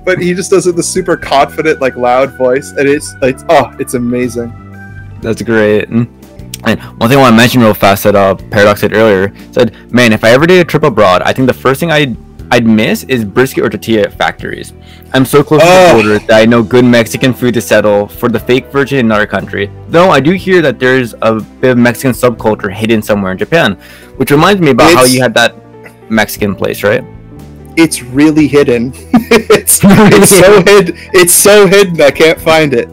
but he just does it with a super confident like loud voice, and it's amazing. That's great. And one thing I want to mention real fast that Paradox said earlier, said, man, if I ever did a trip abroad, I think the first thing I'd miss is brisket or tortilla factories. I'm so close to the border that I know good Mexican food to settle for the fake version in another country. Though I do hear that there's a bit of Mexican subculture hidden somewhere in Japan, which reminds me about how you had that Mexican place, right? It's really hidden. it's so hidden. It's so hidden I can't find it.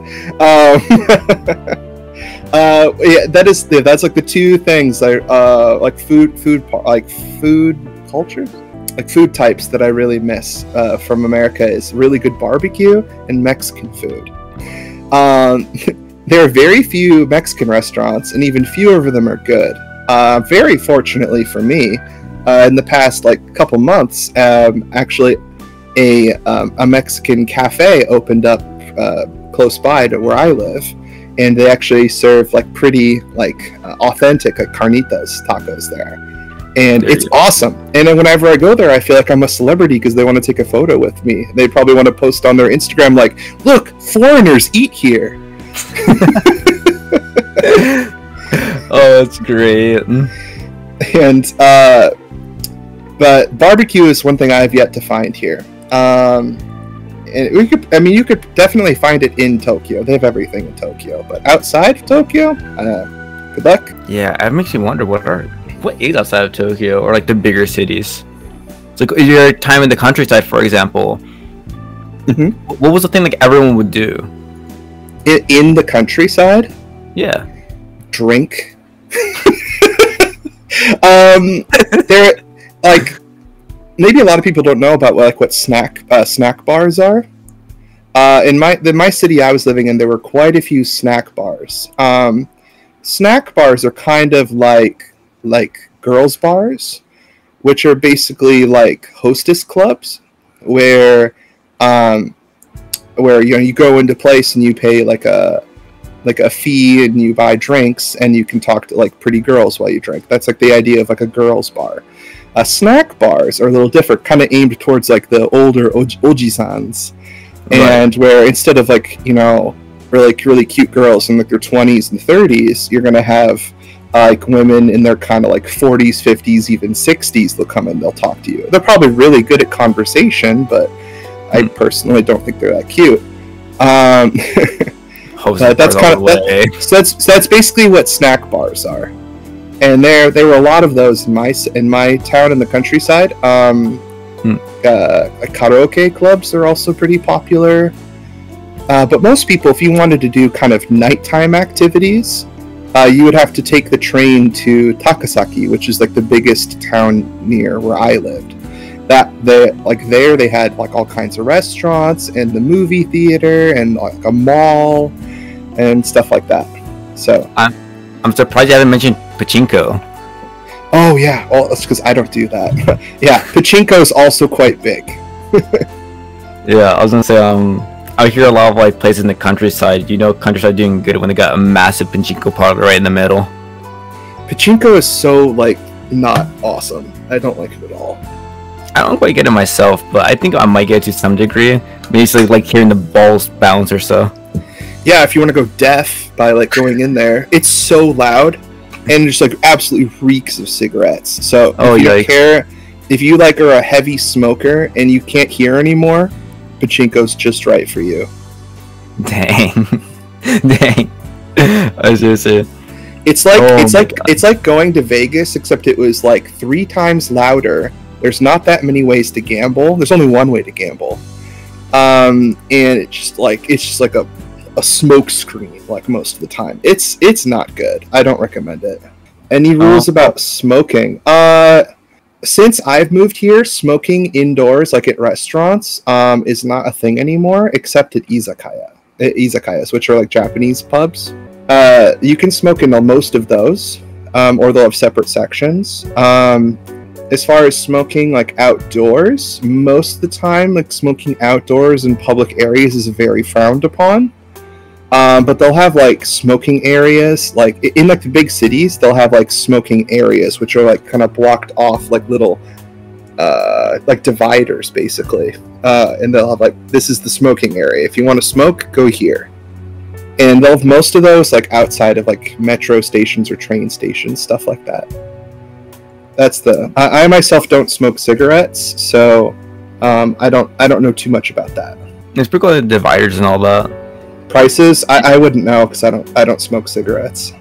Yeah, that's like the two things like food culture. Like food types that I really miss from America is really good barbecue and Mexican food. There are very few Mexican restaurants, and even fewer of them are good. Very fortunately for me, in the past like couple months, actually, a Mexican cafe opened up close by to where I live, and they actually serve like pretty authentic like carnitas tacos there. And it's awesome. And then whenever I go there, I feel like I'm a celebrity because they want to take a photo with me. They probably want to post on their Instagram like, "Look, foreigners eat here." Oh, that's great. And but barbecue is one thing I've yet to find here. And you could definitely find it in Tokyo. They have everything in Tokyo, but outside of Tokyo, good luck. Yeah, it makes me wonder what is outside of Tokyo or like the bigger cities. It's like your time in the countryside, for example. Mhm. What was the thing like everyone would do? In the countryside, Yeah. drink. There, like, maybe a lot of people don't know about what snack bars are. In my city I was living in, there were quite a few snack bars. Snack bars are kind of like girls bars, which are basically like hostess clubs, where you go into place and you pay like a fee and you buy drinks and you can talk to like pretty girls while you drink. That's like the idea of like a girls bar. Snack bars are a little different, kind of aimed towards like the older ojisans, and where instead of like really cute girls in like their 20s and 30s, you're gonna have like women in their kind of like 40s, 50s, even 60s. They'll come in, they'll talk to you. They're probably really good at conversation, but I personally don't think they're that cute. That's kind of so that's basically what snack bars are, and there were a lot of those in my town in the countryside. Karaoke clubs are also pretty popular, but most people, if you wanted to do kind of nighttime activities, you would have to take the train to Takasaki, which is like the biggest town near where I lived. They had like all kinds of restaurants and the movie theater and like a mall and stuff like that. So I'm surprised you haven't mentioned pachinko. Oh yeah, well, that's because I don't do that. Yeah, pachinko is also quite big. Yeah, I was gonna say I hear a lot of like places in the countryside. Countryside doing good when they got a massive pachinko parlor right in the middle. Pachinko is so like not awesome. I don't like it at all. I don't quite get it myself, but I think I might get it to some degree. Basically, like hearing the balls bounce or so. Yeah, if you want to go deaf by like going in there, it's so loud and just like absolutely reeks of cigarettes. So if you don't care, if you like are a heavy smoker and you can't hear anymore, pachinko's just right for you. Dang. I was gonna say. It's like going to Vegas, except it was like 3 times louder. There's not that many ways to gamble. There's only one way to gamble, and it's just like a smoke screen like most of the time. It's not good. I don't recommend it. Any rules about smoking? Since I've moved here, smoking indoors, like at restaurants, is not a thing anymore, except at izakayas, which are like Japanese pubs. You can smoke in most of those, or they'll have separate sections. As far as smoking like outdoors, most of the time, like smoking outdoors in public areas is very frowned upon. But they'll have like smoking areas, like in like the big cities, they'll have like smoking areas which are like kind of blocked off like little like dividers basically, and they'll have like, this is the smoking area. If you want to smoke, go here. And they'll have most of those like outside of like metro stations or train stations, stuff like that. That's I myself don't smoke cigarettes, so I don't know too much about that. It's pretty cool, the dividers and all that. Prices, I wouldn't know because I don't smoke cigarettes.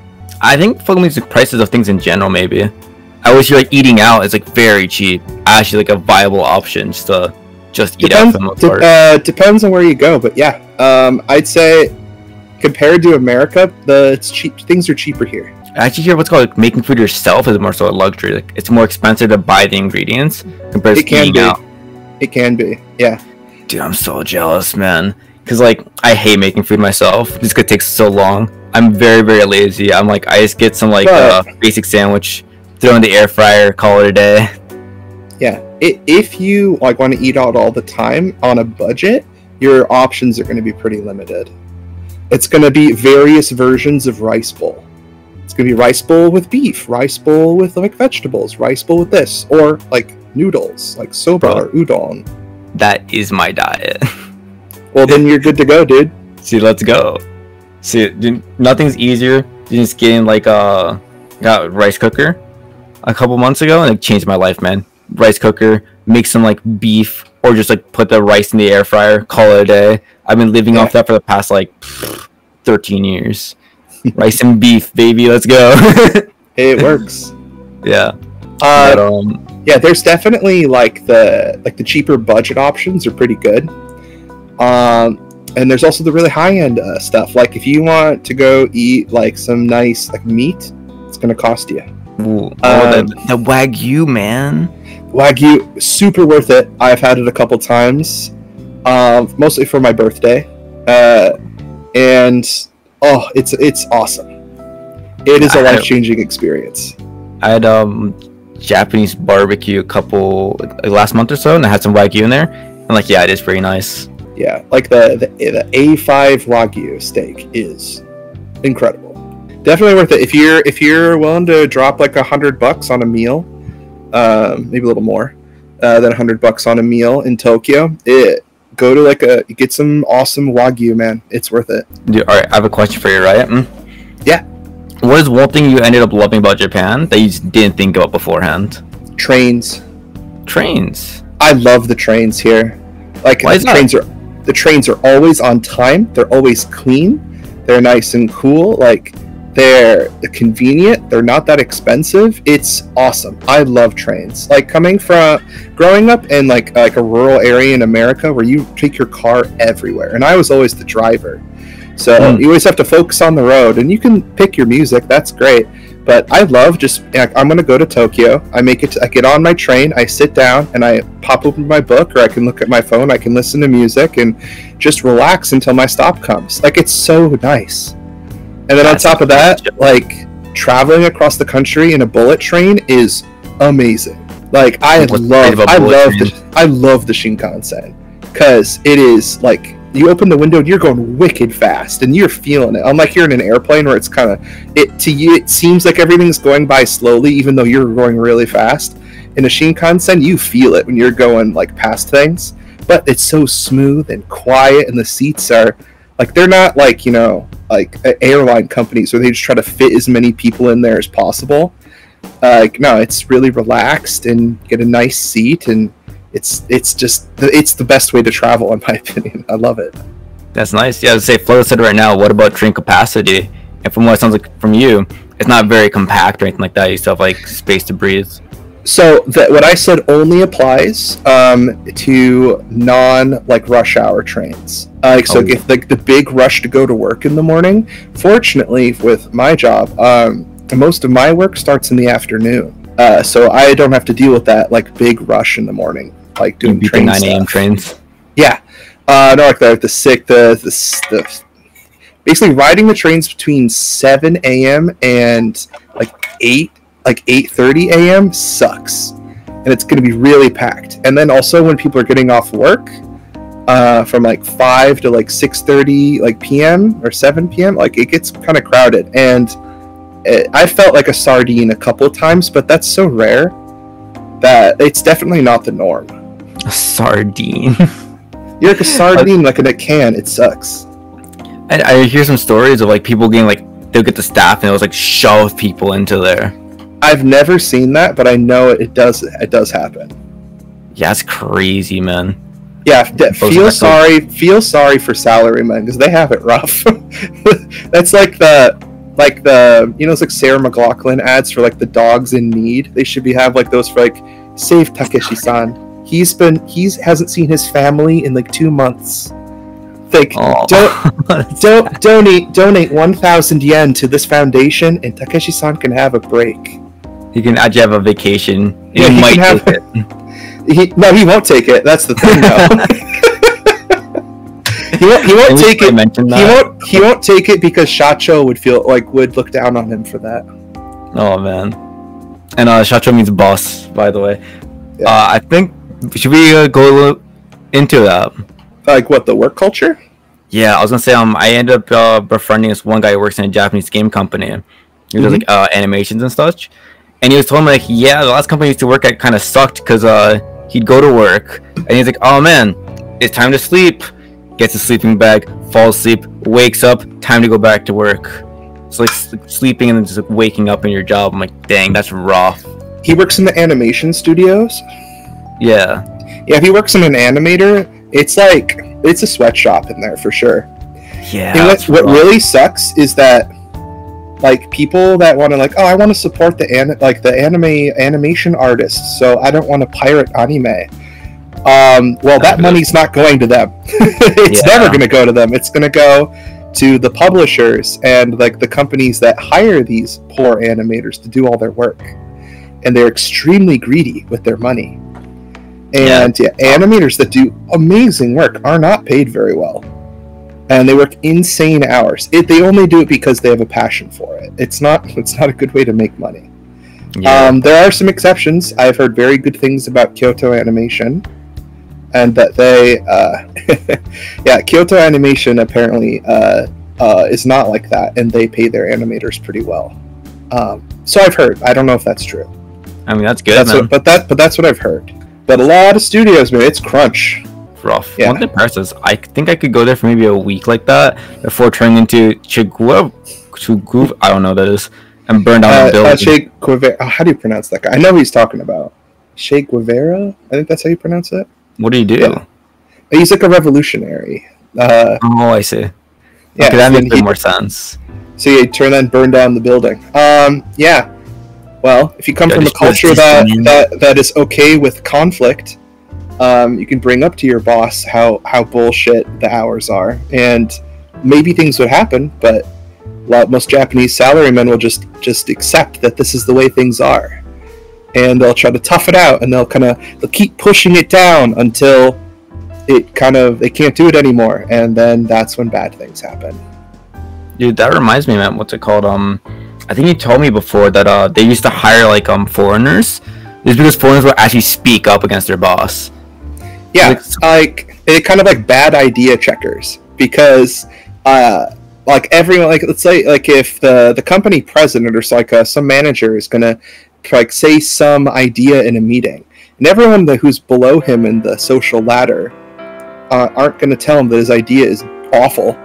I think focusing the prices of things in general, maybe. I always hear like eating out is like very cheap. Actually, like a viable option to just eat out for the most part. Depends on where you go, but yeah, I'd say compared to America, it's cheap. Things are cheaper here. I actually hear what's called like, making food yourself is more so a luxury. Like it's more expensive to buy the ingredients compared to eating out. It can be, yeah. Dude, I'm so jealous, man. Because like I hate making food myself. Just because it takes so long. I'm very, very lazy. I'm like, I just get some like basic sandwich, throw in the air fryer, call it a day. Yeah, if you like want to eat out all the time on a budget, your options are going to be pretty limited. It's going to be various versions of rice bowl. It's going to be rice bowl with beef, rice bowl with like vegetables, rice bowl with this, or like noodles, like soba or udon. That is my diet. Well, then you're good to go, dude. See, let's go. See, dude, nothing's easier than just getting like got a rice cooker a couple months ago, and it changed my life, man. Rice cooker, make some like beef, or just like put the rice in the air fryer, call it a day. I've been living off that for the past like 13 years. Rice and beef, baby, let's go. It works. Yeah. Yeah, there's definitely like the cheaper budget options are pretty good. And there's also the really high-end stuff. Like if you want to go eat like some nice like meat, it's gonna cost you. Ooh, the Wagyu, man. Wagyu, super worth it. I've had it a couple times, mostly for my birthday, and oh, it's awesome. It is a life-changing experience. I had Japanese barbecue last month or so, and I had some Wagyu in there, and like yeah, it is pretty nice. Yeah, like the A5 Wagyu steak is incredible. Definitely worth it if you're willing to drop like $100 on a meal, maybe a little more than $100 on a meal in Tokyo. Go to get some awesome Wagyu, man. It's worth it. Dude, all right, I have a question for you, right? Yeah. What is one thing you ended up loving about Japan that you just didn't think about beforehand? Trains. Trains. I love the trains here. Like the trains are always on time. They're always clean. They're nice and cool. Like they're convenient. They're not that expensive. It's awesome. I love trains. Like growing up in like a rural area in America where you take your car everywhere, and I was always the driver. So you always have to focus on the road, and you can pick your music. That's great. But I love I'm going to go to Tokyo. I get on my train, I sit down, and I pop open my book, or I can look at my phone, I can listen to music, and just relax until my stop comes. Like, it's so nice. And then on top of that, like, traveling across the country in a bullet train is amazing. Like, I love the Shinkansen, because it is, like, you open the window and you're going wicked fast and you're feeling it. Unlike you're in an airplane where it's kind of to you it seems like everything's going by slowly even though you're going really fast. In a Shinkansen, you feel it when you're going like past things, but it's so smooth and quiet, and the seats are like, they're not like, you know, like airline companies where they just try to fit as many people in there as possible. No, it's really relaxed and get a nice seat, and it's the best way to travel in my opinion. I love it. That's nice. Yeah, I would say Flo said right now, what about train capacity? And from what it sounds like from you, it's not very compact or anything like that. You still have like space to breathe. So what I said only applies to like rush hour trains. If like the big rush to go to work in the morning. Fortunately, with my job, most of my work starts in the afternoon, so I don't have to deal with that like big rush in the morning. Like doing train 9 a.m. trains. Yeah, no, like the basically riding the trains between 7 a.m. and like 8:30 a.m. sucks, and it's going to be really packed. And then also when people are getting off work, from like 5 to like 6:30 like p.m. or 7 p.m. like it gets kind of crowded, and I felt like a sardine a couple of times, but that's so rare that it's definitely not the norm. A sardine. You're like a sardine, like in a can. It sucks. I hear some stories of like people getting like, they'll get the staff and it'll like shove people into there. I've never seen that, but I know it does happen. Yeah, it's crazy, man. Yeah, feel sorry for salarymen because they have it rough. That's like the you know, it's like Sarah McLachlan ads for like the dogs in need. They should have like those for like, save Takeshi-san. He hasn't seen his family in like 2 months. Like, donate 1,000 yen to this foundation, and Takeshi-san can have a break. He can actually have a vacation. He might take it. He won't take it. That's the thing, though. he won't take it. He won't take it because Shacho would look down on him for that. Oh man. And Shacho means boss, by the way. Yeah. I think should we go a little into that? Like what, the work culture? Yeah, I was gonna say I ended up befriending this one guy who works in a Japanese game company. He does like animations and such, and he was telling me like, yeah, the last company he used to work at kind of sucked because he'd go to work and he's like, oh man, it's time to sleep. Gets a sleeping bag, falls asleep, wakes up, time to go back to work. It's like sleeping and then just like waking up in your job. I'm like, dang, that's rough. He works in the animation studios. Yeah, if he works in an animator, it's a sweatshop in there for sure. Yeah. What really sucks is that like people that want to like, oh, I want to support the animation artists, so I don't want to pirate anime. Well, that money's not going to them. It's never going to go to them. It's going to go to the publishers and like the companies that hire these poor animators to do all their work, and they're extremely greedy with their money. And animators that do amazing work are not paid very well, and they work insane hours. They only do it because they have a passion for it. It's not a good way to make money. There are some exceptions. I've heard very good things about Kyoto Animation, and that they Kyoto Animation apparently is not like that, and they pay their animators pretty well. So I've heard. I don't know if that's true. I mean, that's good. But that's what I've heard. But a lot of studios, man, it's crunch. Rough. One thing impresses. I think I could go there for maybe a week like that before turning into Chiguv. I don't know what that is, and burn down the building. Che Guevara. How do you pronounce that guy? I know who he's talking about. Che Guevara. I think that's how you pronounce it. What do you do? Yeah. He's like a revolutionary. Oh, I see. Yeah, okay, that makes a bit more sense. So you turn that and burn down the building. Yeah. Well, if you come from a culture that is okay with conflict, you can bring up to your boss how bullshit the hours are, and maybe things would happen. But most Japanese salarymen will just accept that this is the way things are, and they'll try to tough it out, and they'll keep pushing it down until they can't do it anymore, and then that's when bad things happen. Dude, that reminds me, man. What's it called? I think you told me before that they used to hire like foreigners, just because foreigners would actually speak up against their boss. Yeah, like kind of like bad idea checkers, because like everyone, like let's say like if the company president or like some manager is gonna like say some idea in a meeting, and everyone who's below him in the social ladder aren't gonna tell him that his idea is awful.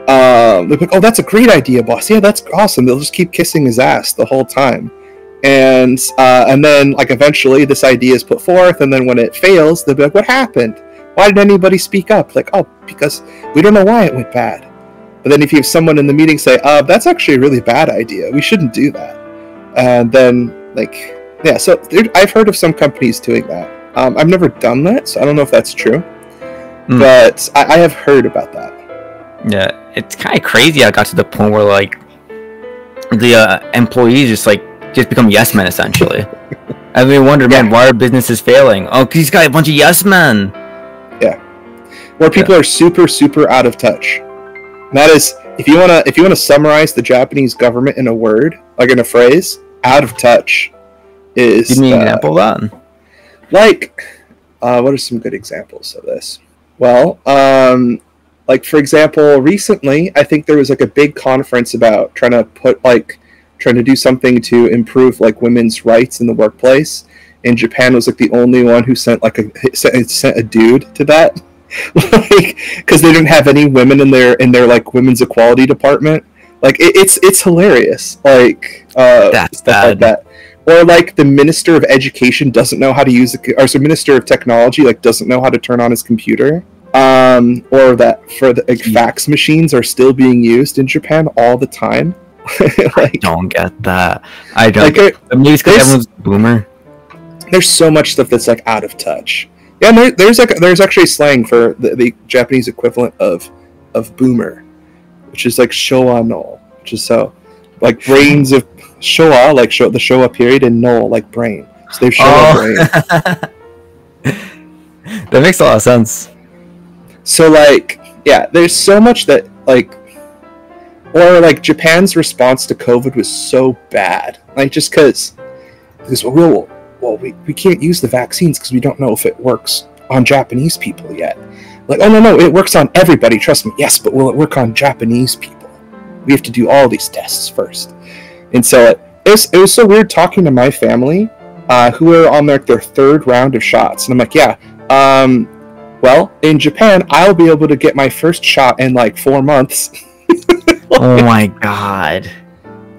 They're like, oh, that's a great idea, boss. Yeah, that's awesome. They'll just keep kissing his ass the whole time. And then, like, eventually this idea is put forth, and then when it fails, they'll be like, what happened? Why didn't anybody speak up? Like, oh, because we don't know why it went bad. But then if you have someone in the meeting say, that's actually a really bad idea. We shouldn't do that. And then, like, yeah, so I've heard of some companies doing that. I've never done that, so I don't know if that's true. But I have heard about that. Yeah, it's kind of crazy. I got to the point where like the employees just become yes men essentially. And we wonder, man, why are businesses failing? Oh, because he's got a bunch of yes men. Yeah, where people are super out of touch. And that is, if you wanna summarize the Japanese government in a word, like in a phrase, out of touch is. Give me an example of that. Like, what are some good examples of this? Well, like, for example, recently, I think there was, like, a big conference about trying to do something to improve, like, women's rights in the workplace. And Japan was, like, the only one who sent a dude to that. Like, because they didn't have any women in their like, women's equality department. Like, it's hilarious. Like, that's stuff bad. Like that. Or, like, the Minister of Education doesn't know how to use the Minister of Technology, like, doesn't know how to turn on his computer. Or that for the fax machines are still being used in Japan all the time. Like, I don't get that. I don't. Like, maybe it's because everyone's a boomer. There's so much stuff that's like out of touch. Yeah, and there's actually slang for the Japanese equivalent of boomer, which is like Showa no, which is so like brains of Showa, like the Showa period, and no, like brain. So they've Showa brain. That makes a lot of sense. So, like, yeah, there's so much that, like, or, like, Japan's response to COVID was so bad. Like, just because, we can't use the vaccines because we don't know if it works on Japanese people yet. Like, oh, no, it works on everybody, trust me. Yes, but will it work on Japanese people? We have to do all these tests first. And so, it was so weird talking to my family, who are on, like, their third round of shots. And I'm like, yeah, well, in Japan, I'll be able to get my first shot in like 4 months. Oh my god.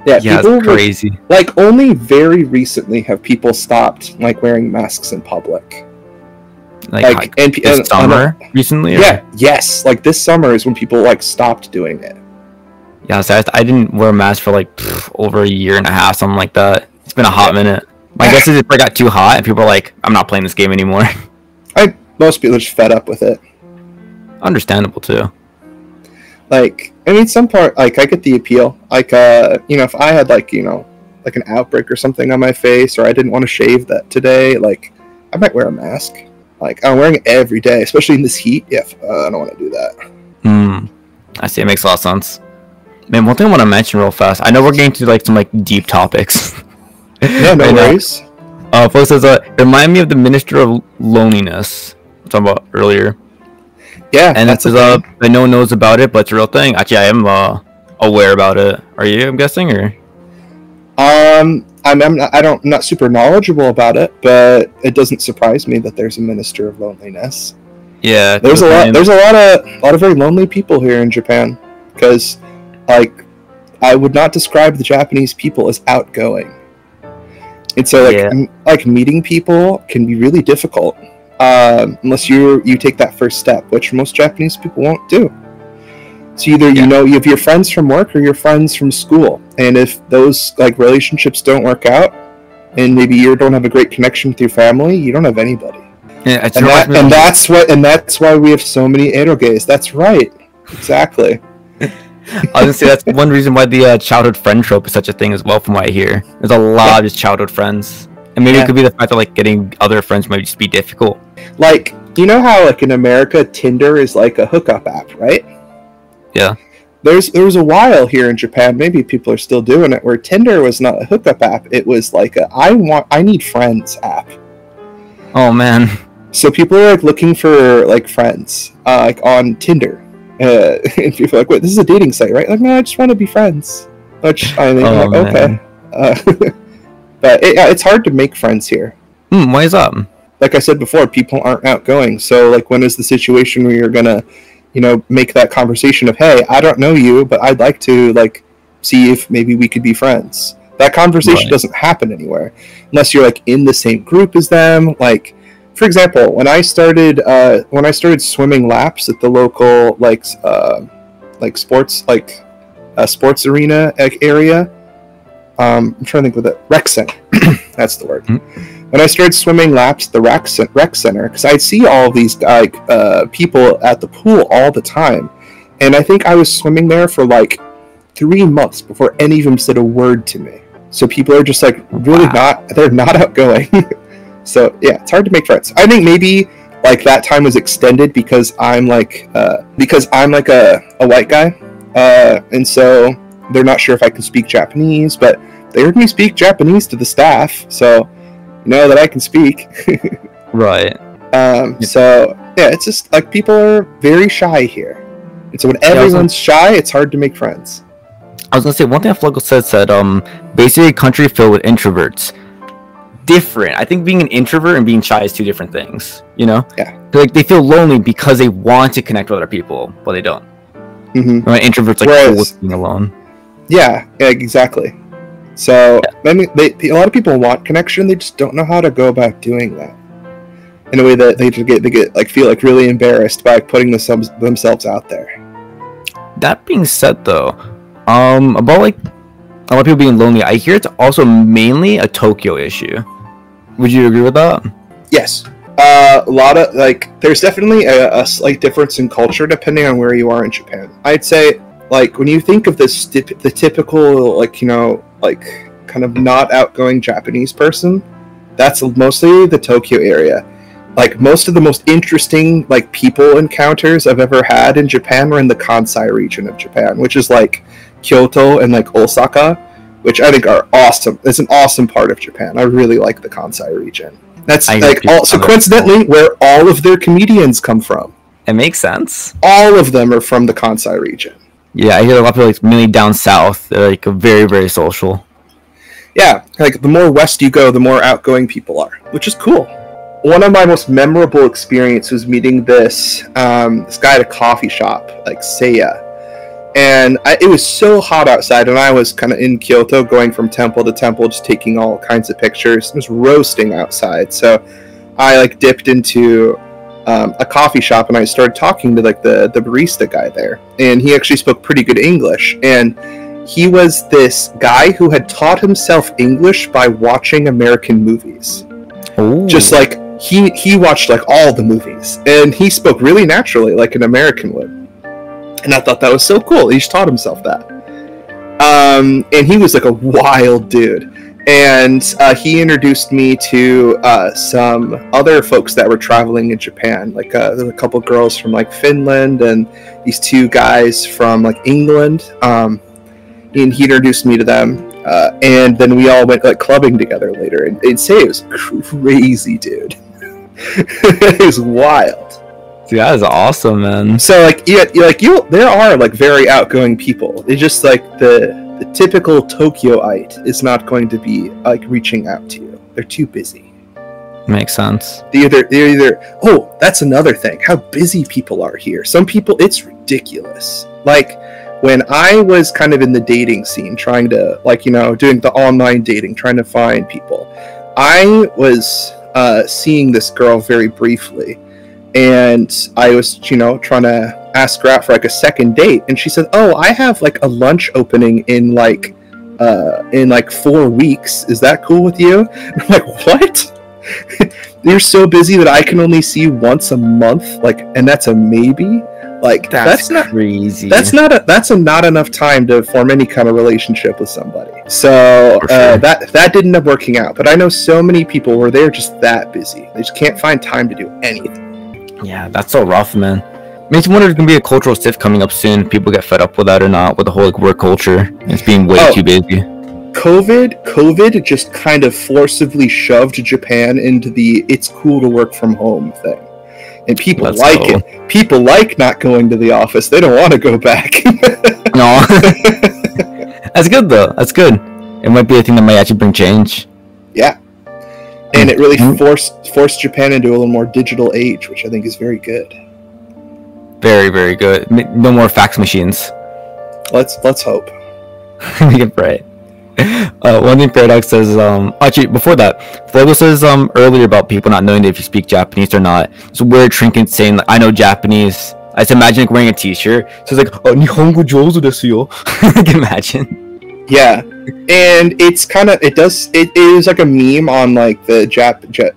Yeah, that's crazy. Like, only very recently have people stopped like wearing masks in public. Like this summer recently? Or? Yeah, yes. Like this summer is when people like stopped doing it. Yeah, so I didn't wear a mask for like over a year and a half, something like that. It's been a hot minute. My guess is if it got too hot and people are like, I'm not playing this game anymore. Most people are just fed up with it. Understandable too. Like, I mean, some part, like, I get the appeal. Like, you know, if I had, like, you know, like an outbreak or something on my face, or I didn't want to shave that today, like, I might wear a mask. Like, I'm wearing it every day, especially in this heat. Yeah, I don't want to do that. I see. It makes a lot of sense. Man, one thing I want to mention real fast. I know we're getting to, like, some, like, deep topics. Yeah, no worries. Folks says, remind me of the Minister of Loneliness. I'm talking about earlier. Yeah, and that's it says, no one knows about it, but it's a real thing. Actually, I am aware about it. Are you? I'm guessing, or? I'm not super knowledgeable about it, but it doesn't surprise me that there's a Minister of Loneliness. Yeah, there's a lot of very lonely people here in Japan, because, like, I would not describe the Japanese people as outgoing, and so like meeting people can be really difficult. Unless you take that first step, which most Japanese people won't do. So either you know you have your friends from work or your friends from school, and if those like relationships don't work out, and maybe you don't have a great connection with your family, you don't have anybody. Yeah, that's why we have so many eroges. That's right, exactly. I was gonna say that's one reason why the childhood friend trope is such a thing as well. From what I hear, there's a lot of just childhood friends. And maybe it could be the fact that like getting other friends might just be difficult. Like, you know how like in America Tinder is like a hookup app, right? Yeah. There was a while here in Japan, maybe people are still doing it, where Tinder was not a hookup app, it was like a I need friends app. Oh man. So people are like looking for like friends, like on Tinder. And people are like, wait, this is a dating site, right? Like, no, I just want to be friends. Which I think okay. But it's hard to make friends here. Why is that? Like I said before, people aren't outgoing. So, like, when is the situation where you're gonna, you know, make that conversation of, hey, I don't know you, but I'd like to, like, see if maybe we could be friends. That conversation doesn't happen anywhere unless you're like in the same group as them. Like, for example, when I started swimming laps at the local sports arena area. I'm trying to think with it. Rec center. That's the word. When I started swimming laps at the rec center, because I'd see all of these people at the pool all the time, and I think I was swimming there for like 3 months before any of them said a word to me. So people are just like really they're not outgoing. So yeah, it's hard to make friends. I think maybe like that time was extended because I'm like a white guy, and so they're not sure if I can speak Japanese, but they heard me speak Japanese to the staff, so you know that I can speak. Right. So yeah, it's just like people are very shy here, and so when everyone's shy, it's hard to make friends. I was gonna say one thing Fluggo said basically a country filled with introverts. Different. I think being an introvert and being shy is two different things. You know? Yeah. Like they feel lonely because they want to connect with other people, but they don't. Mm-hmm. Right? Introverts like cool with being alone. Yeah, exactly. So I mean, a lot of people want connection. They just don't know how to go about doing that in a way that they get like feel like really embarrassed by putting themselves out there. That being said, though, about like a lot of people being lonely, I hear it's also mainly a Tokyo issue. Would you agree with that? Yes. A lot of like, there's definitely a slight difference in culture depending on where you are in Japan. I'd say, like, when you think of this, the typical, like, you know, like, kind of not outgoing Japanese person, that's mostly the Tokyo area. Like, most of the most interesting, like, people encounters I've ever had in Japan were in the Kansai region of Japan, which is, like, Kyoto and, like, Osaka, which I think are awesome. It's an awesome part of Japan. I really like the Kansai region. That's, like, also coincidentally where all of their comedians come from. It makes sense. All of them are from the Kansai region. Yeah, I hear a lot of people, like, mainly down south. They're, like, very, very social. Yeah, like, the more west you go, the more outgoing people are, which is cool. One of my most memorable experiences was meeting this guy at a coffee shop, like Seiya. And it was so hot outside, and I was kind of in Kyoto, going from temple to temple, just taking all kinds of pictures. It was roasting outside, so I, like, dipped into a coffee shop, and I started talking to, like, the barista guy there. And he actually spoke pretty good English, and he was this guy who had taught himself English by watching American movies. Ooh. Just, like, he watched like all the movies, and he spoke really naturally like an American would, and I thought that was so cool. He just taught himself that. And he was like a wild dude. And he introduced me to some other folks that were traveling in Japan. Like there were a couple girls from like Finland and these two guys from like England. And he introduced me to them. And then we all went like clubbing together later. And they'd say it was crazy, dude. It was wild. Dude, that is awesome, man. So like there are like very outgoing people. It's just like the typical Tokyoite is not going to be like reaching out to you. They're too busy. Makes sense. They're either oh, that's another thing. How busy people are here. Some people, it's ridiculous. Like when I was kind of in the dating scene, trying to like, you know, doing the online dating, trying to find people, I was seeing this girl very briefly, and I was, you know, trying to ask her out for like a second date, and she said, oh, I have like a lunch opening in like 4 weeks, is that cool with you? And I'm like, what? You're so busy that I can only see once a month, like, and that's a maybe? Like that's not crazy. That's not enough time to form any kind of relationship with somebody. So sure. that didn't end up working out. But I know so many people where they're just that busy. They just can't find time to do anything. Yeah, that's so rough, man. Makes me wonder if there's gonna be a cultural shift coming up soon. People get fed up with that or not, with the whole like work culture. It's being way too busy. COVID just kind of forcibly shoved Japan into the it's cool to work from home thing. And people it. People like not going to the office. They don't want to go back. No. That's good though. That's good. It might be a thing that might actually bring change. Yeah. And it really forced Japan into a little more digital age, which I think is very good. Very, very good. No more fax machines. Let's hope. We can pray. One thing Paradox says, actually before that, Fuego says earlier about people not knowing if you speak Japanese or not. It's a weird trinket saying like, I know Japanese. I just imagine like, wearing a t-shirt. So it's like, Nihongo jouzu desu yo. I can imagine. Yeah. And it's kind of, it is like a meme on like the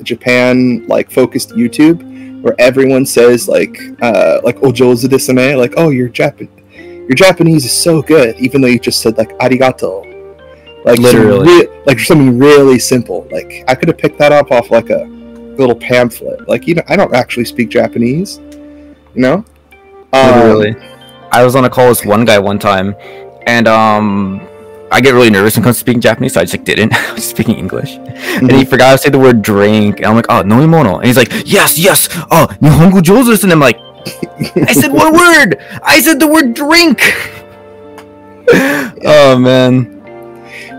Japan like focused YouTube where everyone says like ojouzu desu ne, like, oh, your Japanese is so good, even though you just said like arigato. Like literally, like something really simple. Like I could have picked that up off like a little pamphlet. Like, you know, I don't actually speak Japanese. You know, literally. I was on a call with one guy one time, and I get really nervous when it comes to speaking Japanese, so I just like didn't. I was speaking English, and he forgot to say the word drink, and I'm like, oh, norimono, and he's like, yes, oh, nihongo jouzu desu, and I'm like, I said one word. I said the word drink. Oh man.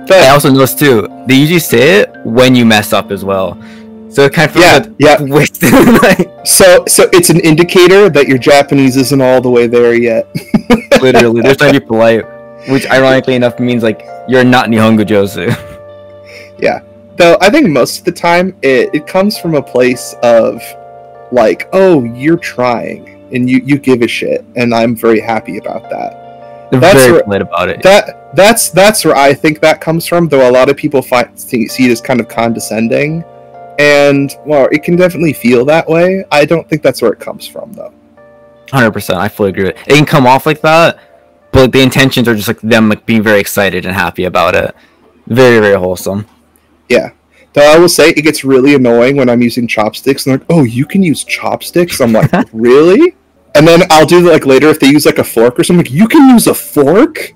But I also noticed too, they usually say it when you mess up as well. So it kind of feels like so it's an indicator that your Japanese isn't all the way there yet. Literally, they're trying to be polite, which ironically enough means like you're not Nihongo Josu. Yeah. Though I think most of the time it comes from a place of like, oh, you're trying and you give a shit, and I'm very happy about that. They're very polite about it. That's where I think that comes from, though a lot of people see it as kind of condescending, and well, it can definitely feel that way. I don't think that's where it comes from, though. 100%, I fully agree with it. It can come off like that, but like, the intentions are just like them like being very excited and happy about it. Very, very wholesome. Yeah. Though I will say it gets really annoying when I'm using chopsticks, and they're like, oh, you can use chopsticks? I'm like, really? And then I'll do like later if they use like a fork or something, like, you can use a fork?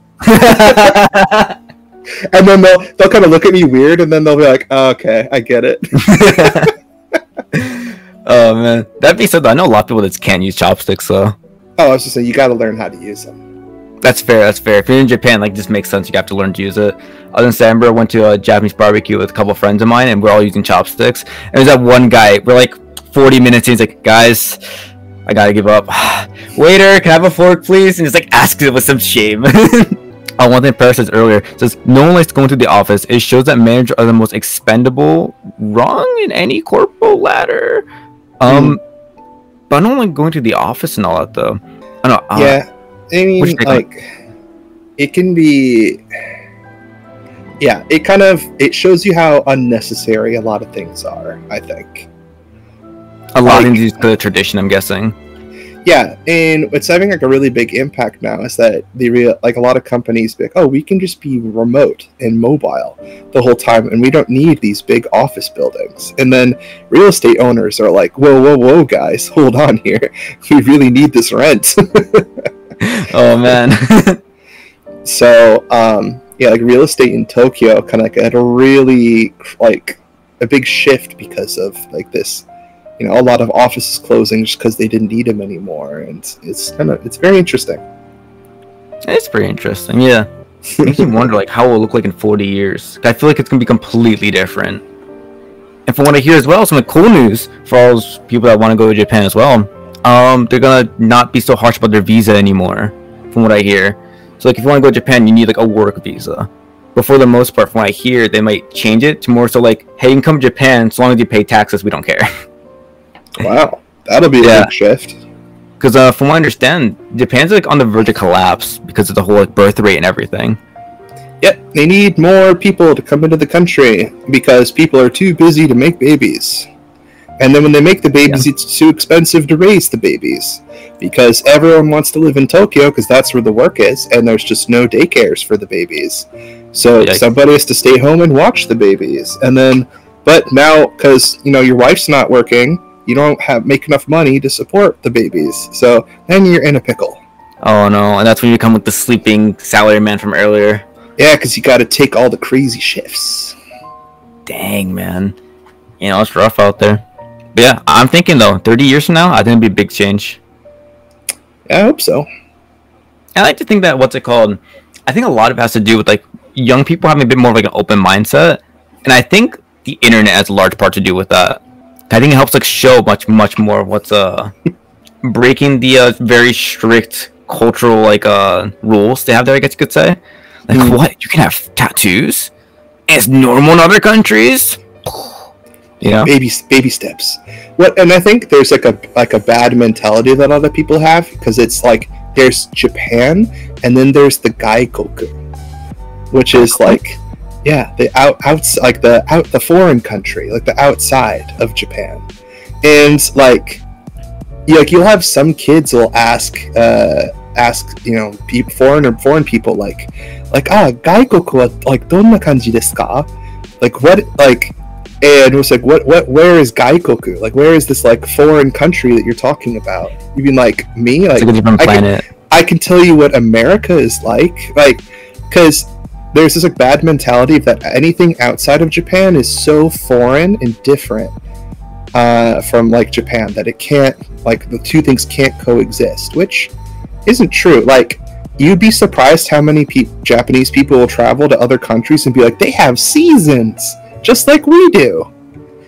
And then they'll kind of look at me weird, and then they'll be like, oh, okay, I get it. Oh man, that'd be something. I know a lot of people that can't use chopsticks, so. Oh, I was just saying, you got to learn how to use them. That's fair. If you're in Japan, like, this makes sense. You have to learn to use it. I was in December, I went to a Japanese barbecue with a couple of friends of mine, and we're all using chopsticks. And there's that one guy. We're like 40 minutes in. He's like, guys, I gotta give up. Waiter, can I have a fork, please? And just like asks it with some shame. One thing Paris says earlier says no one likes going to the office. It shows that managers are the most expendable rung in any corporate ladder. But I don't like going to the office and all that though. I don't know. Yeah, I mean, like, it can be. Yeah, it shows you how unnecessary a lot of things are, I think. A lot Like, of these the tradition, I'm guessing. yeah, and what's having like a really big impact now is that like a lot of companies be like, oh, we can just be remote and mobile the whole time, and we don't need these big office buildings. And then real estate owners are like, whoa, whoa, whoa, guys, hold on here, we really need this rent. Oh man. So yeah, like real estate in Tokyo kind of like had a really like a big shift because of like this. You know, a lot of offices closing just because they didn't need them anymore, and it's very interesting. It's pretty interesting, yeah. Makes me wonder like how it will look like in 40 years. I feel like it's gonna be completely different. And from what I hear as well, some cool news for all those people that want to go to Japan as well. They're gonna not be so harsh about their visa anymore, from what I hear. So like if you want to go to Japan, you need like a work visa. But for the most part, from what I hear, they might change it to more so like, hey, you can come to Japan so long as you pay taxes, we don't care. Wow, that'll be a big shift. Because from what I understand, Japan's like on the verge of collapse because of the whole like birth rate and everything. Yep, they need more people to come into the country because people are too busy to make babies. And then when they make the babies, it's too expensive to raise the babies because everyone wants to live in Tokyo because that's where the work is, and there's just no daycares for the babies. So somebody has to stay home and watch the babies. And then, but now because you know your wife's not working, you don't make enough money to support the babies. So then you're in a pickle. Oh no, and that's when you come with the sleeping salary man from earlier. Yeah, because you got to take all the crazy shifts. Dang, man. You know, it's rough out there. But yeah, I'm thinking though, 30 years from now, I think it'd be a big change. Yeah, I hope so. I like to think that, what's it called? I think a lot of it has to do with like young people having a bit more of like an open mindset. And I think the internet has a large part to do with that. I think it helps like show much more of what's breaking the very strict cultural like rules they have there, I guess you could say. Like what? You can have tattoos? And it's normal in other countries? You know? Baby steps. What? And I think there's like a bad mentality that other people have because it's like there's Japan and then there's the Gaikoku, which is like the the foreign country, like the outside of Japan. And like you'll have some kids will ask you know foreign people like Gaikoku wa like donna kanji desu ka? Like what like. And it was like, where is Gaikoku? Like, where is this, like, foreign country that you're talking about? You mean, like, me? Like, it's like a different planet. I can tell you what America is like. Like, because there's this, like, bad mentality that anything outside of Japan is so foreign and different from, like, Japan that it can't, like, the two things can't coexist, which isn't true. Like, you'd be surprised how many Japanese people will travel to other countries and be like, they have seasons! Just like we do.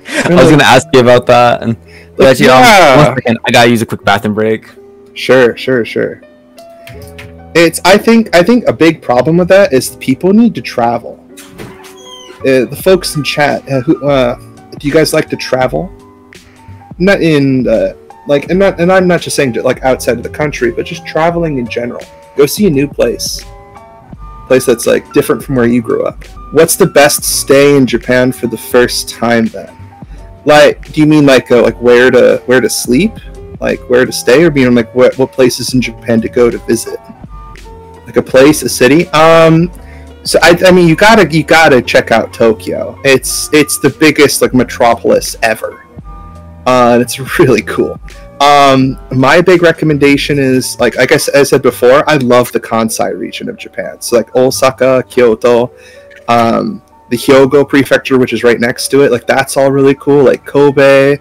I was gonna ask you about that, and actually, 1 second, I gotta use a quick bathroom break. Sure. I think a big problem with that is people need to travel. The folks in chat, do you guys like to travel? Not in and I'm not just saying like outside of the country, but just traveling in general. Go see a new place that's like different from where you grew up. What's the best stay in Japan for the first time then? Like, do you mean like where to sleep, like where to stay, or mean like what places in Japan to go to visit? Like a place, a city. So I mean you gotta check out Tokyo. It's the biggest like metropolis ever. And it's really cool. My big recommendation is like I guess as I said before, I love the Kansai region of Japan. So like Osaka, Kyoto, the Hyogo prefecture, which is right next to it, like that's all really cool. Like Kobe,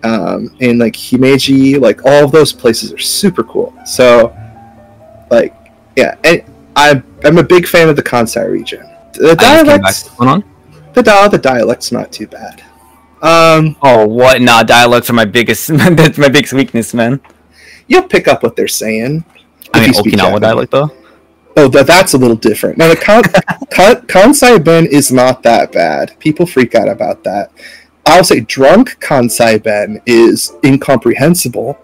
and like Himeji, like all of those places are super cool. So like yeah, and I'm a big fan of the Kansai region. The dialect's not too bad. Oh what? Nah, dialects are my biggest that's my biggest weakness, man. You'll pick up what they're saying. I mean Okinawa dialect though. Oh, that's a little different. Now the Kansai Ben is not that bad. People freak out about that. I'll say drunk Kansai Ben is incomprehensible.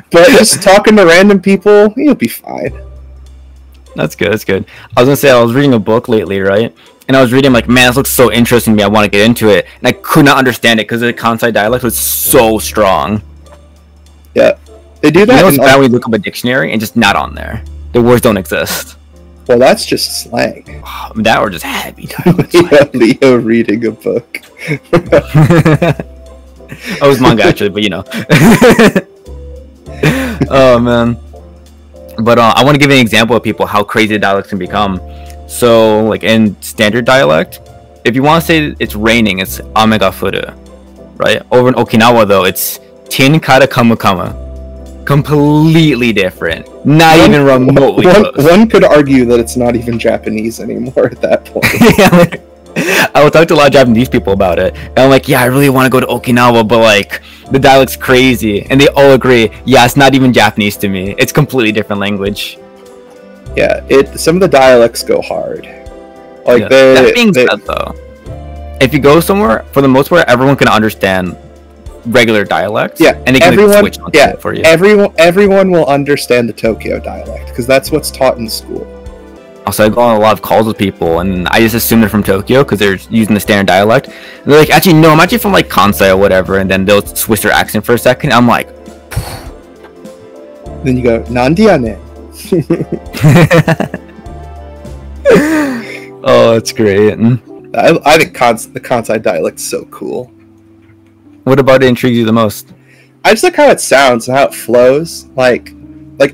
But just talking to random people, you'll be fine. That's good. I was gonna say I was reading a book lately, right? and I was reading, like, man, this looks so interesting to me. I want to get into it, and I could not understand it because the Kansai dialect was so strong. Yeah, they do that. You know, it's bad when you look up a dictionary and just not on there. The words don't exist. Well, that's just slang. That or just heavy dialect. Leo reading a book. Oh, it was manga actually, but you know. Oh man. But I want to give an example of people how crazy dialects can become. So, like in standard dialect, if you want to say it's raining, it's ame ga furu, right? Over in Okinawa though, it's tin kara kamu kamu. Completely different. Not even remotely close. One could argue that it's not even Japanese anymore at that point. Yeah, like, I will talk to a lot of Japanese people about it, and I'm like, yeah, I really want to go to Okinawa, but like the dialect's crazy, and they all agree, yeah, it's not even Japanese to me. It's completely different language. Yeah, some of the dialects go hard. Like yeah. That being said, though, if you go somewhere, for the most part, everyone can understand regular dialects. Yeah, and they can switch on it for you. Everyone will understand the Tokyo dialect because that's what's taught in school. Also, I go on a lot of calls with people, and I just assume they're from Tokyo because they're using the standard dialect. And they're like, actually, no, I'm actually from like Kansai or whatever, and then they'll switch their accent for a second. I'm like, then you go, Nandi ne? Oh, that's great. I think the Kansai dialect's so cool. What about it intrigues you the most? I just like how it sounds and how it flows. Like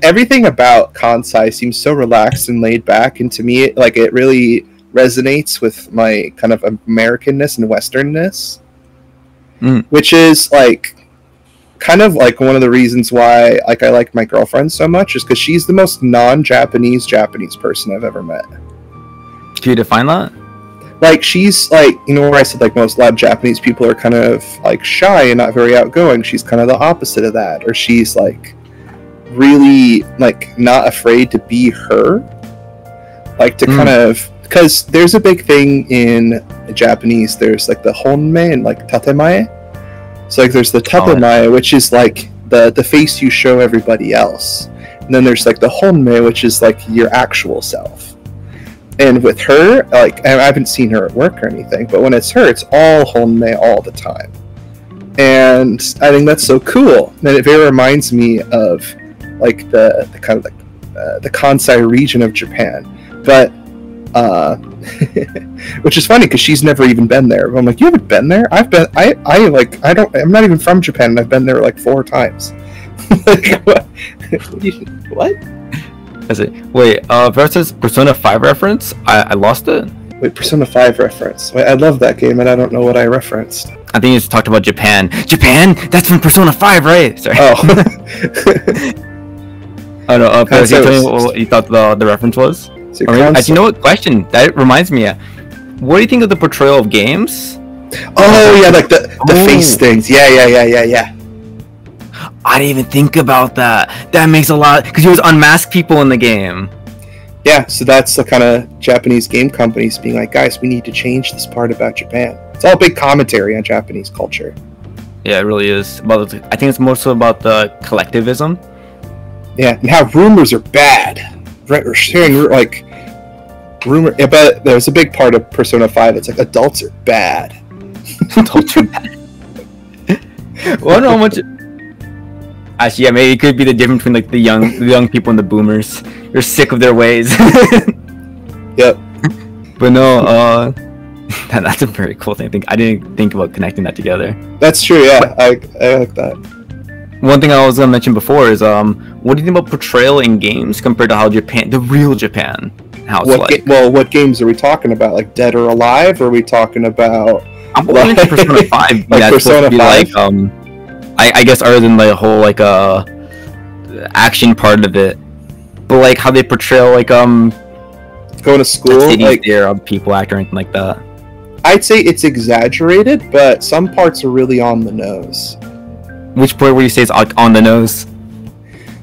everything about Kansai seems so relaxed and laid back, and to me, it really resonates with my kind of Americanness and Westernness, which is kind of one of the reasons why I like my girlfriend so much, is because she's the most non-Japanese Japanese person I've ever met. Can you define that? She's where I said most loud Japanese people are kind of shy and not very outgoing. She's kind of the opposite of that, or she's really not afraid to be her, to kind of, because there's a big thing in Japanese. There's the honmei and tatemae. So there's the tatemae, which is the face you show everybody else, and then there's the honmei, which is your actual self. And with her, I haven't seen her at work or anything, but when it's her, it's all honmei all the time. And I think that's so cool. And it very reminds me of the kind of the Kansai region of Japan. But which is funny because she's never even been there. I'm like, you haven't been there? I've been. I'm not even from Japan, and I've been there 4 times. What? Wait, versus Persona 5 reference? I lost it? Wait, Persona 5 reference. Wait, I love that game, and I don't know what I referenced. I think you just talked about Japan. Japan? That's from Persona 5, right? Sorry. Oh. Oh no, can you tell me what you thought the reference was? Actually, you know what? Question. That reminds me. What do you think of the portrayal of games? Oh, yeah, the face things. Yeah. I didn't even think about that. That makes a lot, because you always unmask people in the game. Yeah, so that's the kind of Japanese game companies being like, guys, we need to change this part about Japan. It's all big commentary on Japanese culture. Yeah, it really is. I think it's more so about the collectivism. Yeah, and how rumors are bad. Right, we're sharing rumor. Yeah, but there's a big part of Persona 5. It's adults are bad. Adults are bad. Well, I don't know how much. Actually, yeah, maybe it could be the difference between the young people and the boomers. They're sick of their ways. Yep. But no, that's a very cool thing. I didn't think about connecting that together. That's true. Yeah, I like that. One thing I was gonna mention before is what do you think about portrayal in games compared to how Japan, the real Japan, how it's what games are we talking about? Dead or Alive? Or are we talking about? I'm going to Persona 5. That's Persona 5. I guess other than the whole action part of it, but how they portray going to school, there people act or anything like that. I'd say it's exaggerated, but some parts are really on the nose. Which part would you say is on the nose?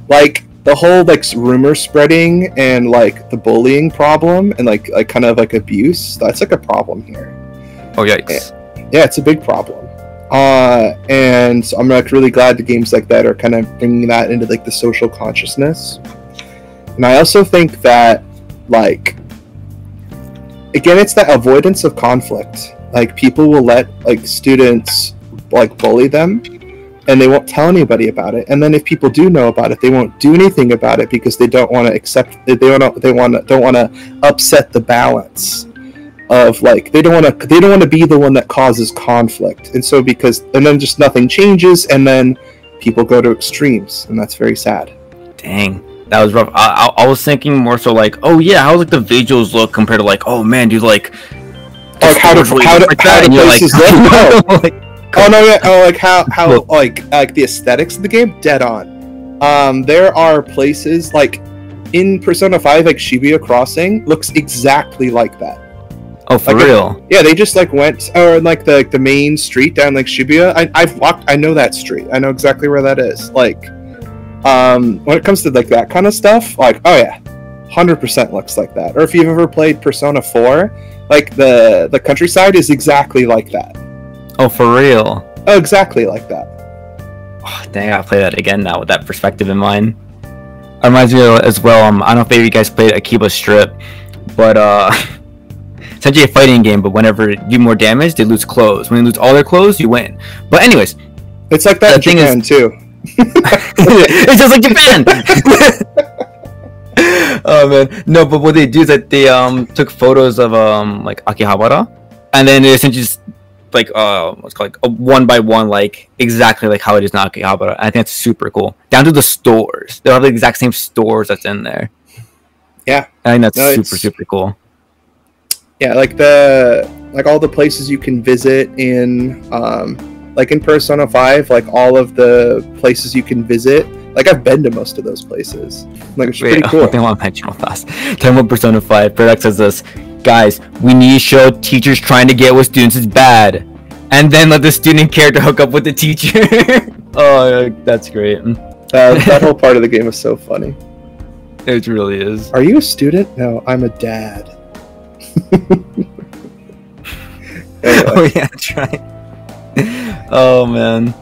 The whole rumor spreading and the bullying problem and kind of abuse. That's a problem here. Oh yikes! Yeah, it's a big problem. And so I'm really glad the games like that are kind of bringing that into the social consciousness. And I also think that again, it's that avoidance of conflict. Like, people will let like students like bully them, and they won't tell anybody about it. And then if people do know about it, they won't do anything about it because they don't want to accept. They don't want to upset the balance of, like, they don't want to be the one that causes conflict. And so and then just nothing changes, and then people go to extremes, and that's very sad. Dang, that was rough. I was thinking more so like, oh yeah, how like the visuals look compared to like, oh man, dude, like how do places look? Like, oh no, yeah, oh, like how like the aesthetics of the game, dead on. There are places like in Persona 5, like Shibuya Crossing looks exactly like that. Oh, for like, real? Yeah, they just like went, or like the main street down like Shibuya. I've walked. I know that street. I know exactly where that is. Like, when it comes to like that kind of stuff, like, oh yeah, 100% looks like that. Or if you've ever played Persona 4, like the countryside is exactly like that. Oh, for real? Oh, exactly like that. Oh, dang, I'll play that again now with that perspective in mind. It reminds me as well. I don't know if maybe you guys played Akiba Strip, but essentially a fighting game. But whenever you do more damage, they lose clothes. When they lose all their clothes, you win. But anyways, it's like that in Japan too. It's just like Japan. Oh man, no. But what they do is that they took photos of like Akihabara, and then they essentially just like what's called like a one by one, like exactly like how it is in Akihabara. I think that's super cool. Down to the stores, they'll have the exact same stores that's in there. Yeah, I think that's super cool. Yeah, like all the places you can visit in like in Persona 5, like all of the places you can visit. Like, I've been to most of those places. Like, it's pretty cool. I want to mention real fast. Talking about Persona 5, Paradox says this: guys, we need to show teachers trying to get with students is bad, and then let the student character hook up with the teacher. Oh, that's great. That whole part of the game is so funny. It really is. Are you a student? No, I'm a dad. Anyway. Oh yeah, that's right. Oh man.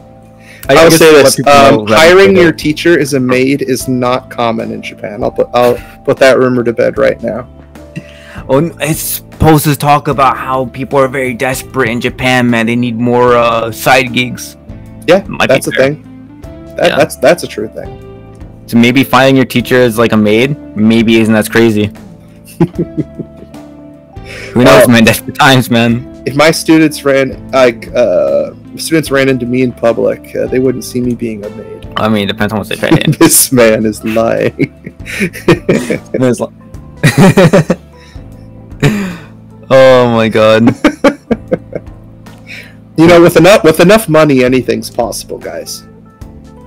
I'll say this: hiring your teacher as a maid is not common in Japan. I'll put that rumor to bed right now. Oh, it's supposed to talk about how people are very desperate in Japan, man. They need more side gigs. Yeah, that's a thing. That's a true thing. So maybe finding your teacher as like a maid, maybe isn't that crazy. Who knows, man? Desperate times, man. If my students ran into me in public, they wouldn't see me being a maid. I mean, it depends on what they pay. This man is lying. Oh my god. You know, with enough money, anything's possible, guys.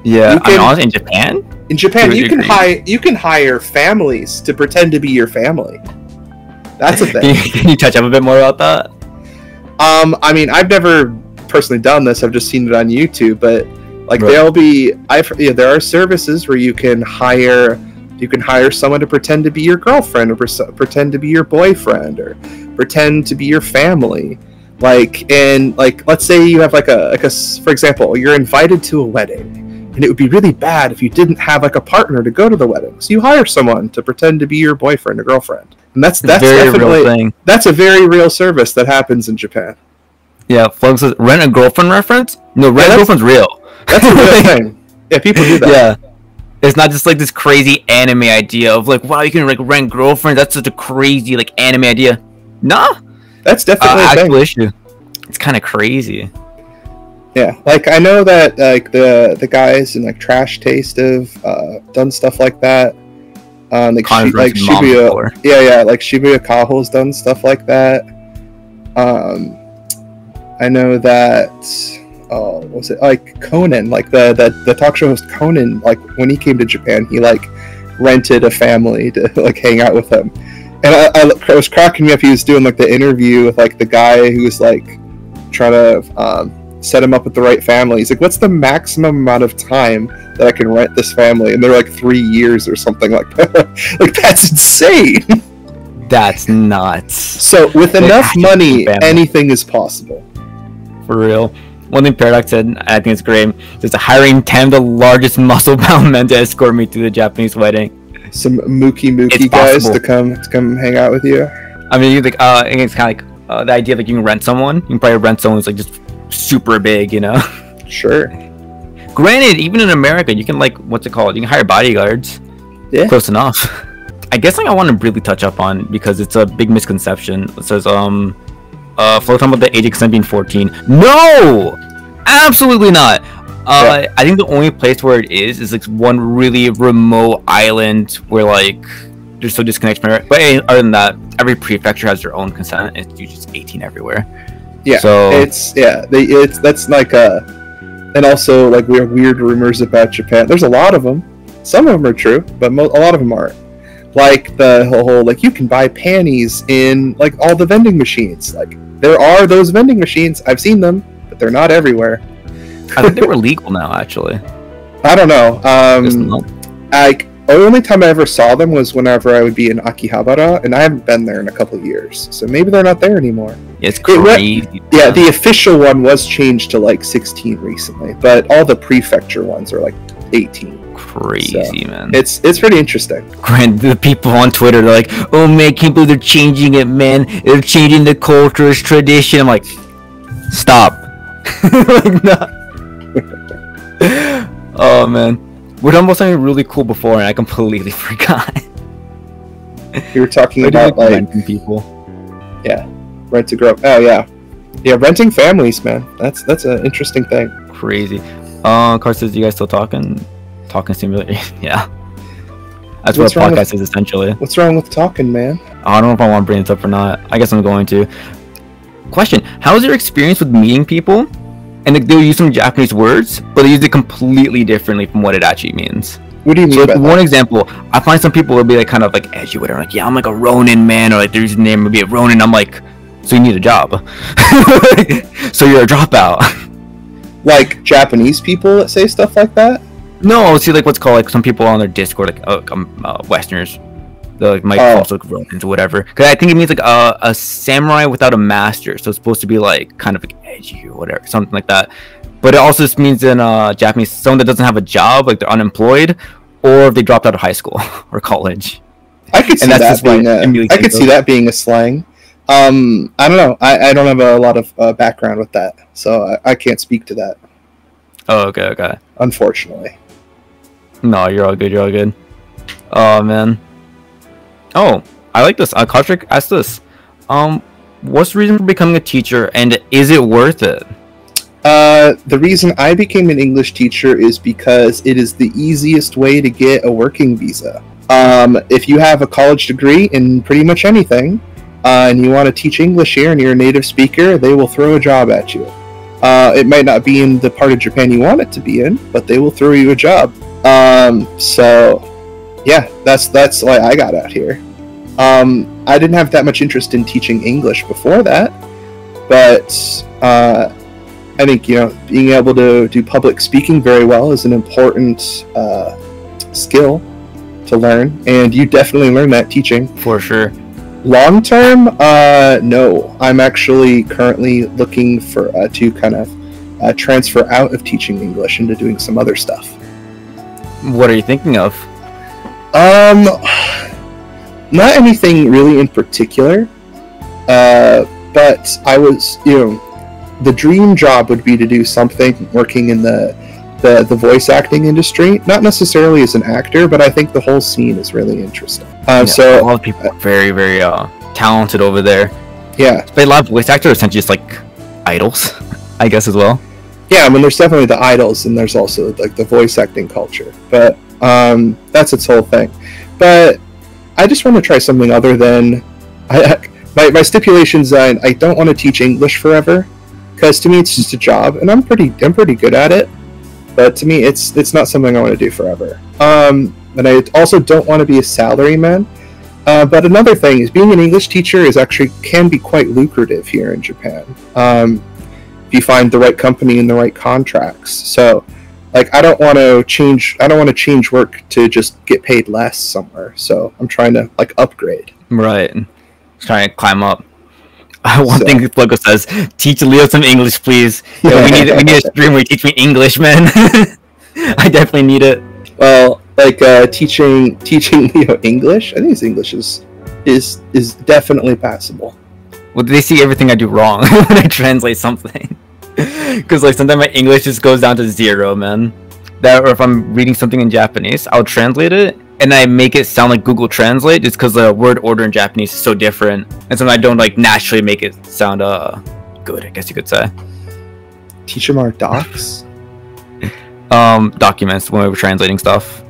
Yeah, honestly, in Japan. In Japan, you can hire families to pretend to be your family. That's a thing. Can you touch up a bit more about that? I mean, I've never personally done this. I've just seen it on YouTube, but like there are services where you can hire someone to pretend to be your girlfriend, or pretend to be your boyfriend, or pretend to be your family. Like, and like, let's say you have like a for example, you're invited to a wedding, and it would be really bad if you didn't have like a partner to go to the wedding. So you hire someone to pretend to be your boyfriend or girlfriend. And that's definitely real thing. That's a very real service that happens in Japan. Yeah, Flug says rent a girlfriend reference? No, rent a girlfriend's real. That's a real thing. Yeah, people do that. Yeah. It's not just like this crazy anime idea of like, wow, you can like rent girlfriend. That's such a crazy like anime idea. Nah. That's definitely a thing. Actual issue. It's kind of crazy. Yeah, like I know that like the guys in like Trash Taste have done stuff like that. Like Shibuya, like Shibuya Kaho's done stuff like that. I know that. Oh, what was it like Conan? Like the talk show host Conan. Like when he came to Japan, he like rented a family to like hang out with him. And I was cracking me up. He was doing like the interview with like the guy who was like trying to set him up with the right family. He's like, "What's the maximum amount of time that I can rent this family?" And they're like 3 years or something like that. Like, that's insane. That's nuts. So with enough money, anything is possible. For real. One thing Paradox said, I think it's great, is hiring 10 of the largest muscle-bound men to escort me to the Japanese wedding. Some mookie guys to come hang out with you. I mean, you think it's kind of like the idea of like you can rent someone. You can probably rent someone who's like just super big, you know. Sure. Granted, even in America, you can like what's it called? You can hire bodyguards. Yeah. Close enough. I guess like I want to really touch up on because it's a big misconception. It says Flo talking about the age of consent being 14. No, absolutely not. I think the only place where it is like one really remote island where like there's so disconnected from it. But other than that, every prefecture has their own consent. It's usually just 18 everywhere. Yeah. So that's like and also like we have weird rumors about Japan. There's a lot of them. Some of them are true, but a lot of them aren't. Like the whole like you can buy panties in like all the vending machines. Like there are those vending machines. I've seen them, but they're not everywhere. I think they were legal now, actually. I don't know. The only time I ever saw them was whenever I would be in Akihabara, and I haven't been there in a couple of years, so maybe they're not there anymore. It's crazy. The official one was changed to like 16 recently, but all the prefecture ones are like 18. Crazy, so, man. It's pretty interesting. The people on Twitter, they're like, "Oh man, I can't believe they're changing it, man. They're changing the culture, it's tradition." I'm like, stop. Like, no. Oh man, we're talking about something really cool before, and I completely forgot. You were talking about like renting people. Yeah, rent to grow. Oh yeah, renting families, man. That's an interesting thing. Crazy. Car says, you guys still talking? Talking simulator. Yeah. That's what a podcast is essentially. What's wrong with talking, man? I don't know if I want to bring this up or not. I guess I'm going to. Question: how was your experience with meeting people? And they'll use some Japanese words, but they use it completely differently from what it actually means. What do you mean by that? One example, I find some people will be like kind of like edgy, whatever. Like, yeah, I'm like a Ronin, man, or like their name would be a Ronin. I'm like, so you need a job. So you're a dropout. Like Japanese people that say stuff like that? No, see, like what's called like some people on their Discord, like Westerners, they like might also like Ronins or whatever. Because I think it means like a samurai without a master, so it's supposed to be like kind of like edgy or whatever, something like that. But it also just means in Japanese, someone that doesn't have a job, like they're unemployed, or if they dropped out of high school or college. I could see that being a slang. I don't know. I don't have a lot of background with that, so I can't speak to that. Oh, okay. Unfortunately. No, you're all good. Oh man. Oh, I like this. Kaushik asked this. What's the reason for becoming a teacher, and is it worth it? The reason I became an English teacher is because it is the easiest way to get a working visa. If you have a college degree in pretty much anything, and you want to teach English here and you're a native speaker, they will throw a job at you. It might not be in the part of Japan you want it to be in, but they will throw you a job. So yeah, that's why I got out here. I didn't have that much interest in teaching English before that, but I think, being able to do public speaking very well is an important skill to learn, and you definitely learn that teaching. For sure. Long term, no. I'm actually currently looking for to kind of transfer out of teaching English into doing some other stuff. What are you thinking of? Not anything really in particular, but I was, the dream job would be to do something working in the voice acting industry, not necessarily as an actor, but I think the whole scene is really interesting. So a lot of people are very, very talented over there. Yeah, but a lot of voice actors are essentially just like idols, I guess, as well. Yeah, I mean, there's definitely the idols, and there's also like the voice acting culture, but that's its whole thing. But I just want to try something other than my stipulations. I don't want to teach English forever, because to me it's just a job, and I'm pretty good at it. But to me, it's not something I want to do forever. And I also don't want to be a salaryman. But another thing is, being an English teacher can be quite lucrative here in Japan. If you find the right company and the right contracts. So, like, I don't want to change work to just get paid less somewhere. So I'm trying to like upgrade. Right. Trying to climb up. One thing Logo says, teach Leo some English, please. Yeah, we need a stream where you teach me English, man. I definitely need it. Well, like teaching Leo English. I think his English is is definitely passable. Well, they see everything I do wrong when I translate something. Because like sometimes my English just goes down to 0, man. That, or if I'm reading something in Japanese, I'll translate it and I make it sound like Google Translate just because the word order in Japanese is so different, and sometimes I don't like naturally make it sound good, I guess you could say. Teach them our docs. Documents when we were translating stuff.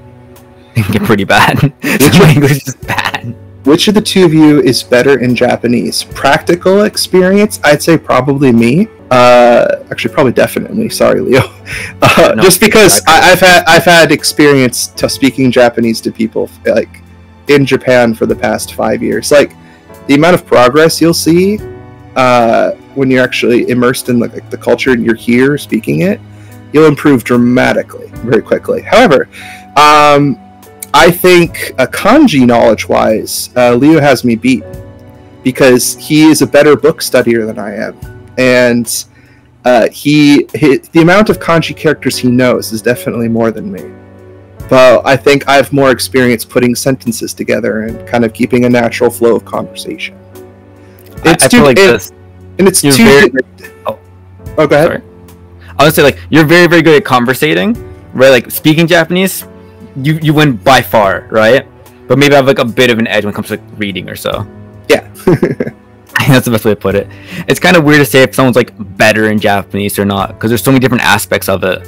It can get pretty bad. My English is bad. Which of the two of you is better in Japanese? Practical experience? I'd say probably me. Actually, probably definitely. Sorry, Leo. No, just because exactly. I've had experience to speaking Japanese to people like in Japan for the past 5 years. Like the amount of progress you'll see when you're actually immersed in like the culture and you're here speaking it, you'll improve dramatically very quickly. However, I think kanji knowledge-wise, Leo has me beat because he is a better book studier than I am, and the amount of kanji characters he knows is definitely more than me. But I think I have more experience putting sentences together and kind of keeping a natural flow of conversation. I feel like this, and it's too. Oh, go ahead. Sorry. I would say like you're very very good at conversating, right? Like speaking Japanese. You win by far, right? But maybe I have like a bit of an edge when it comes to like reading or so. Yeah. I think that's the best way to put it. It's kind of weird to say if someone's like better in Japanese or not, because there's so many different aspects of it,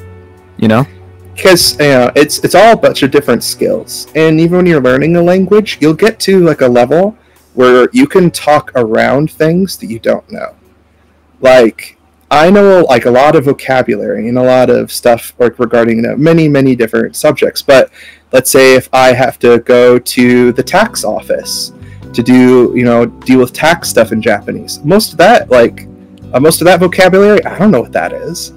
you know? Because it's all a bunch of different skills, and even when you're learning a language, you'll get to like a level where you can talk around things that you don't know. Like, I know like a lot of vocabulary and a lot of stuff like regarding many different subjects, but let's say if I have to go to the tax office to do deal with tax stuff in Japanese, most of that vocabulary I don't know what that is,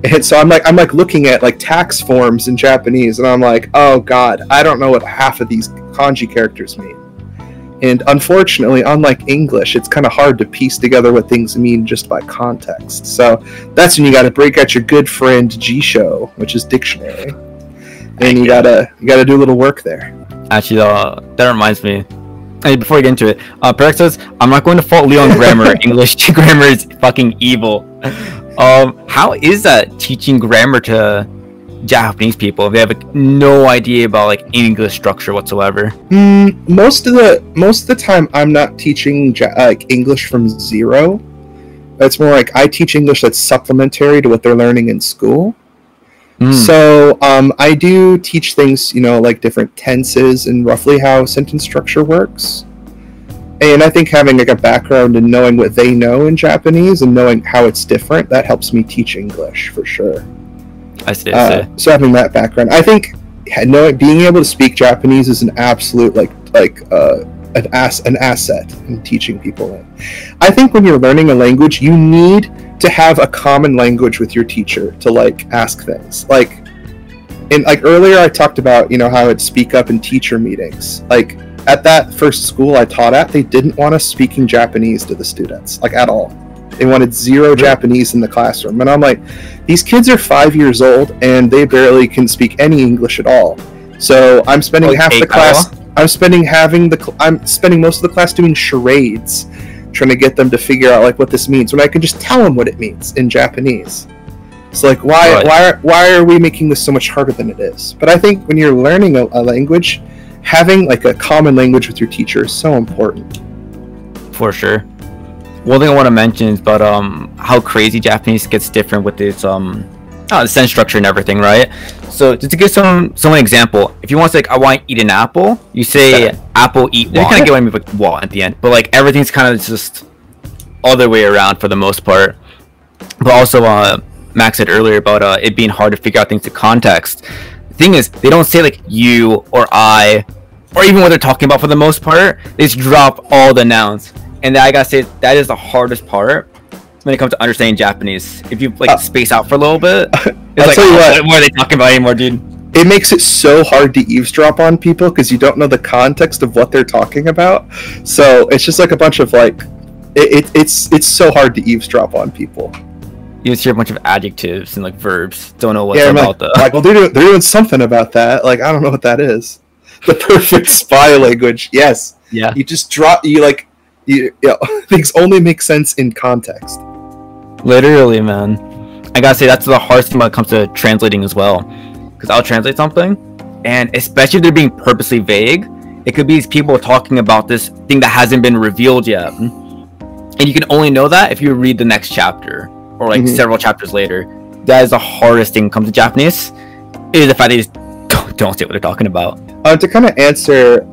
and so I'm like looking at like tax forms in Japanese and I'm like, oh god, I don't know what half of these kanji characters mean. And unfortunately, unlike English, it's kind of hard to piece together what things mean just by context. So that's when you got to break out your good friend Jisho, which is dictionary, and you gotta do a little work there. Actually, that reminds me. Hey, before we get into it, Perek says I'm not going to fault Leo on grammar. English grammar is fucking evil. How is that teaching grammar to Japanese people if they have like, no idea about like English structure whatsoever? Most of the time I'm not teaching like English from zero. It's more like I teach English that's supplementary to what they're learning in school. So I do teach things, like different tenses and roughly how sentence structure works. And I think having like a background and knowing what they know in Japanese and knowing how it's different, that helps me teach English for sure. I see. So having that background, I think being able to speak Japanese is an absolute an asset in teaching people it. I think when you're learning a language, you need to have a common language with your teacher to like ask things. Like earlier I talked about how I'd speak up in teacher meetings. Like at that first school I taught at, they didn't want us speaking Japanese to the students like at all. They wanted zero Japanese in the classroom. And I'm like, these kids are 5 years old and they barely can speak any English at all. So I'm spending half the class. I'm spending most of the class doing charades, trying to get them to figure out like what this means when I could just tell them what it means in Japanese. It's like, why are we making this so much harder than it is? But I think when you're learning a language, having like a common language with your teacher is so important. For sure. One thing I want to mention is about how crazy Japanese gets different with its the sentence structure and everything, right? So just to give someone an example, if you want to say like, I want to eat an apple, you say apple eat one. You kind of get what I mean with one at the end, but like everything's kind of just all the way around for the most part. But also Max said earlier about it being hard to figure out things in context. The thing is, they don't say like you or I or even what they're talking about for the most part. They just drop all the nouns. And I gotta say, that is the hardest part when it comes to understanding Japanese. If you like space out for a little bit, it's like, what are they talking about anymore, dude? It makes it so hard to eavesdrop on people because you don't know the context of what they're talking about. So it's just like a bunch of like, it's so hard to eavesdrop on people. You just hear a bunch of adjectives and like verbs. Don't know what's about though. Like, well, they're doing something about that. Like, I don't know what that is. The perfect spy language. Yes. Yeah. You just drop. Things only make sense in context. Literally, man. I gotta say that's the hardest thing when it comes to translating as well. Because I'll translate something, and especially if they're being purposely vague, it could be these people talking about this thing that hasn't been revealed yet, and you can only know that if you read the next chapter or like several chapters later. That is the hardest thing when it comes to Japanese. Is the fact that you just don't see what they're talking about. To kind of answer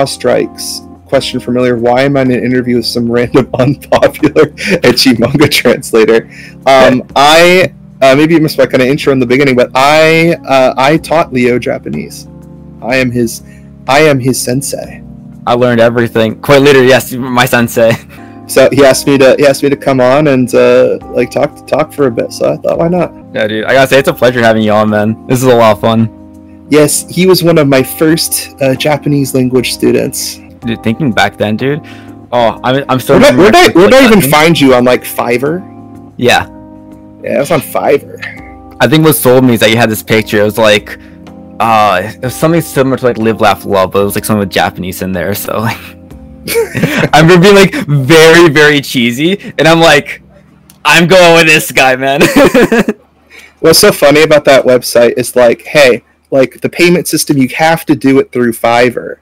Strike's question from earlier, why am I in an interview with some random unpopular ecchi manga translator? I maybe you missed my kind of intro in the beginning, but I taught Leo Japanese. I am his sensei. I learned everything. Quite literally, yes, my sensei. So he asked me to come on and like talk for a bit. So I thought, why not? Yeah, dude. I gotta say, it's a pleasure having you on, man. This is a lot of fun. Yes, he was one of my first Japanese language students. Dude, thinking back then, dude. Oh, I'm so. Where did I even find you on like Fiverr? Yeah. Yeah, I was on Fiverr. I think what sold me is that you had this picture. It was like, it was something similar to like Live, Laugh, Love, but it was like something with Japanese in there. So like, I remember being like very, very cheesy, and I'm like, I'm going with this guy, man. What's so funny about that website is like, hey, like the payment system, you have to do it through Fiverr.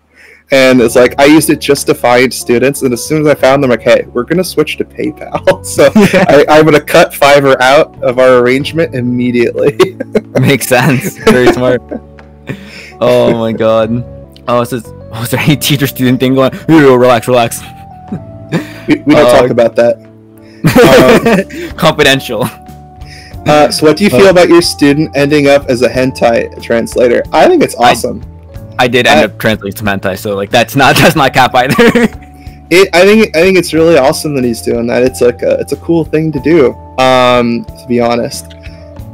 And it's like, I used it just to find students, and as soon as I found them, like, hey, we're going to switch to PayPal. So I'm going to cut Fiverr out of our arrangement immediately. Makes sense. Very smart. Oh my god. Oh, was there any teacher-student thing going on? Relax. We don't talk about that. Confidential. So what do you feel about your student ending up as a hentai translator? I think it's awesome. I did end up translating some hentai, so like that's not cap either. I think it's really awesome that he's doing that. It's like it's a cool thing to do, to be honest.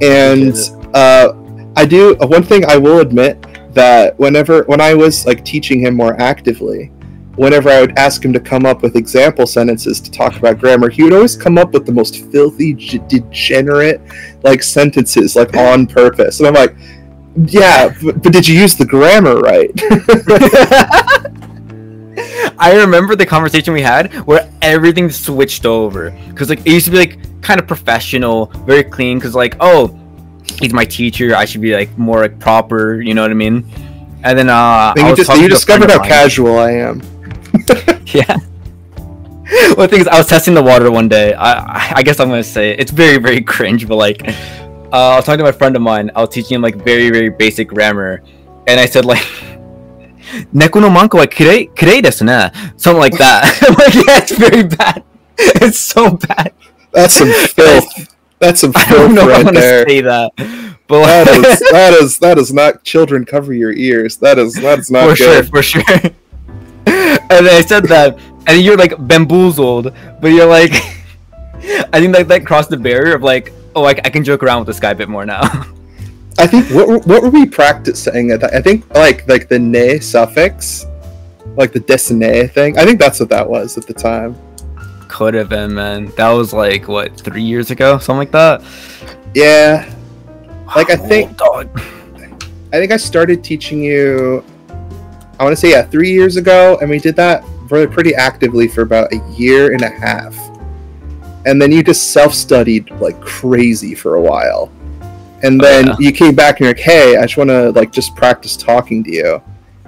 And I do one thing I will admit, that when I was like teaching him more actively, whenever I would ask him to come up with example sentences to talk about grammar, he would always come up with the most filthy, degenerate like sentences, like on purpose. And I'm like, yeah, but did you use the grammar right? I remember the conversation we had where everything switched over, because like it used to be like kind of professional, very clean, because like, oh, he's my teacher, I should be like more like proper, you know what I mean? And then you discovered how casual I am. Yeah. Well, the thing is, I was testing the water one day. I guess I'm gonna say it's very, very cringe, but like I was talking to my friend of mine. I was teaching him like very, very basic grammar, and I said like "Neko no manko wa kirei desu ne," something like that. I'm like, yeah, it's very bad. It's so bad. That's some filth. That's some filth I don't know right how there. to say that, but like, that is not. Children, cover your ears. That is not for good. For sure. And then I said that, and you're like bamboozled, but you're like, I think that crossed the barrier of like, oh, I can joke around with this guy a bit more now. I think what were we practicing at that? I think like the ne suffix, like the desne thing. I think that's what that was at the time. Could have been, man. That was like what, 3 years ago, something like that. Yeah. Like I think dog. I think I started teaching you, I want to say 3 years ago, and we did that pretty actively for about a year and a half. And then you just self-studied like crazy for a while. And then you came back and you're like, hey, I just want to like just practice talking to you.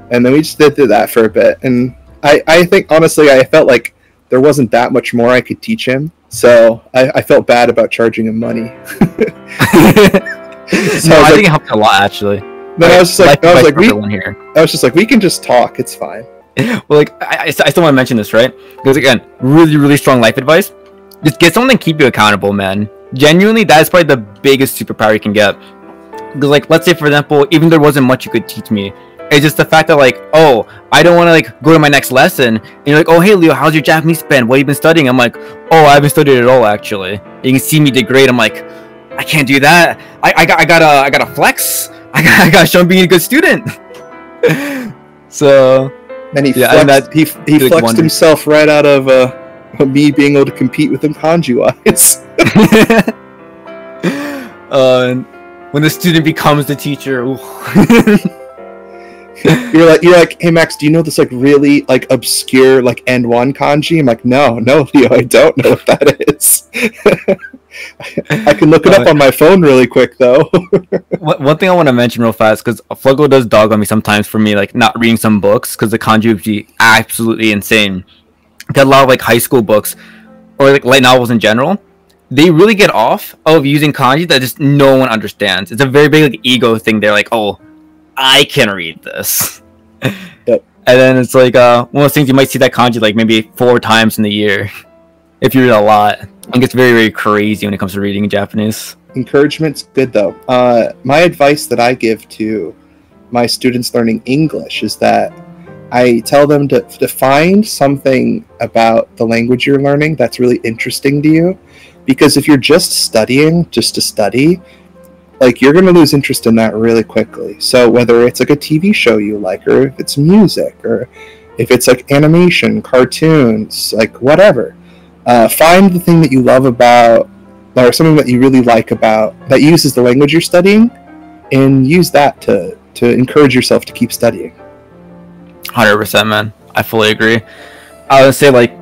And then we just did that for a bit. And I think, honestly, I felt like there wasn't that much more I could teach him. So I felt bad about charging him money. So I think it helped a lot, actually. Then I was just like, we can just talk. It's fine. Well, like, I still want to mention this, right? Because again, really, really strong life advice. Just get someone to keep you accountable, man. Genuinely, that is probably the biggest superpower you can get. Because, like, let's say, for example, even there wasn't much you could teach me. It's just the fact that, like, oh, I don't want to, like, go to my next lesson. And you're like, oh, hey, Leo, how's your Japanese been? What have you been studying? I'm like, oh, I haven't studied at all, actually. You can see me degrade. I'm like, I can't do that. I gotta flex. I gotta show him being a good student. So, and he flexed himself right out of me being able to compete with him kanji-wise. When the student becomes the teacher. you're like, hey Max, do you know this like really like obscure like end one kanji? I'm like, no, Leo, I don't know what that is. I can look it up on my phone really quick though. One thing I want to mention real fast, because Fluggo does dog on me sometimes for me like not reading some books because the kanji would be absolutely insane. Got a lot of like high school books or like light novels in general. They really get off of using kanji that just no one understands. It's a very big like ego thing. They're like, oh, I can read this. Yep. And then it's like one of those things you might see that kanji like maybe 4 times in the year if you read a lot. It gets very, very crazy when it comes to reading in Japanese. Encouragement's good though. My advice that I give to my students learning English is that I tell them to find something about the language you're learning that's really interesting to you. Because if you're just studying just to study, like you're going to lose interest in that really quickly. So whether it's like a TV show you like, or if it's music, or if it's like animation, cartoons, like whatever, find the thing that you love about, or something that you really like about, that uses the language you're studying, and use that to encourage yourself to keep studying. 100%, man. I fully agree. I would say like,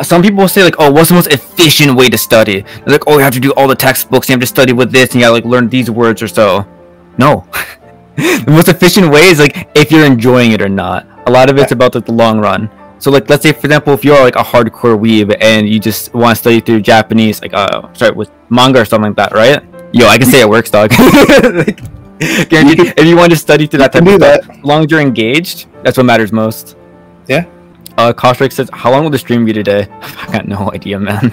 some people will say like, oh, what's the most efficient way to study? They're like, oh, you have to do all the textbooks, you have to study with this, and you gotta like learn these words or so. No. The most efficient way is like if you're enjoying it or not. A lot of it's about like the long run. So like, let's say for example, if you're like a hardcore weeb and you just want to study through Japanese, like with manga or something like that, right? Yo, I can say it works, dog. Like, guaranteed, if you want to study through that type of stuff, as long as you're engaged, that's what matters most. Yeah. Koshrik says, how long will the stream be today? I got no idea, man.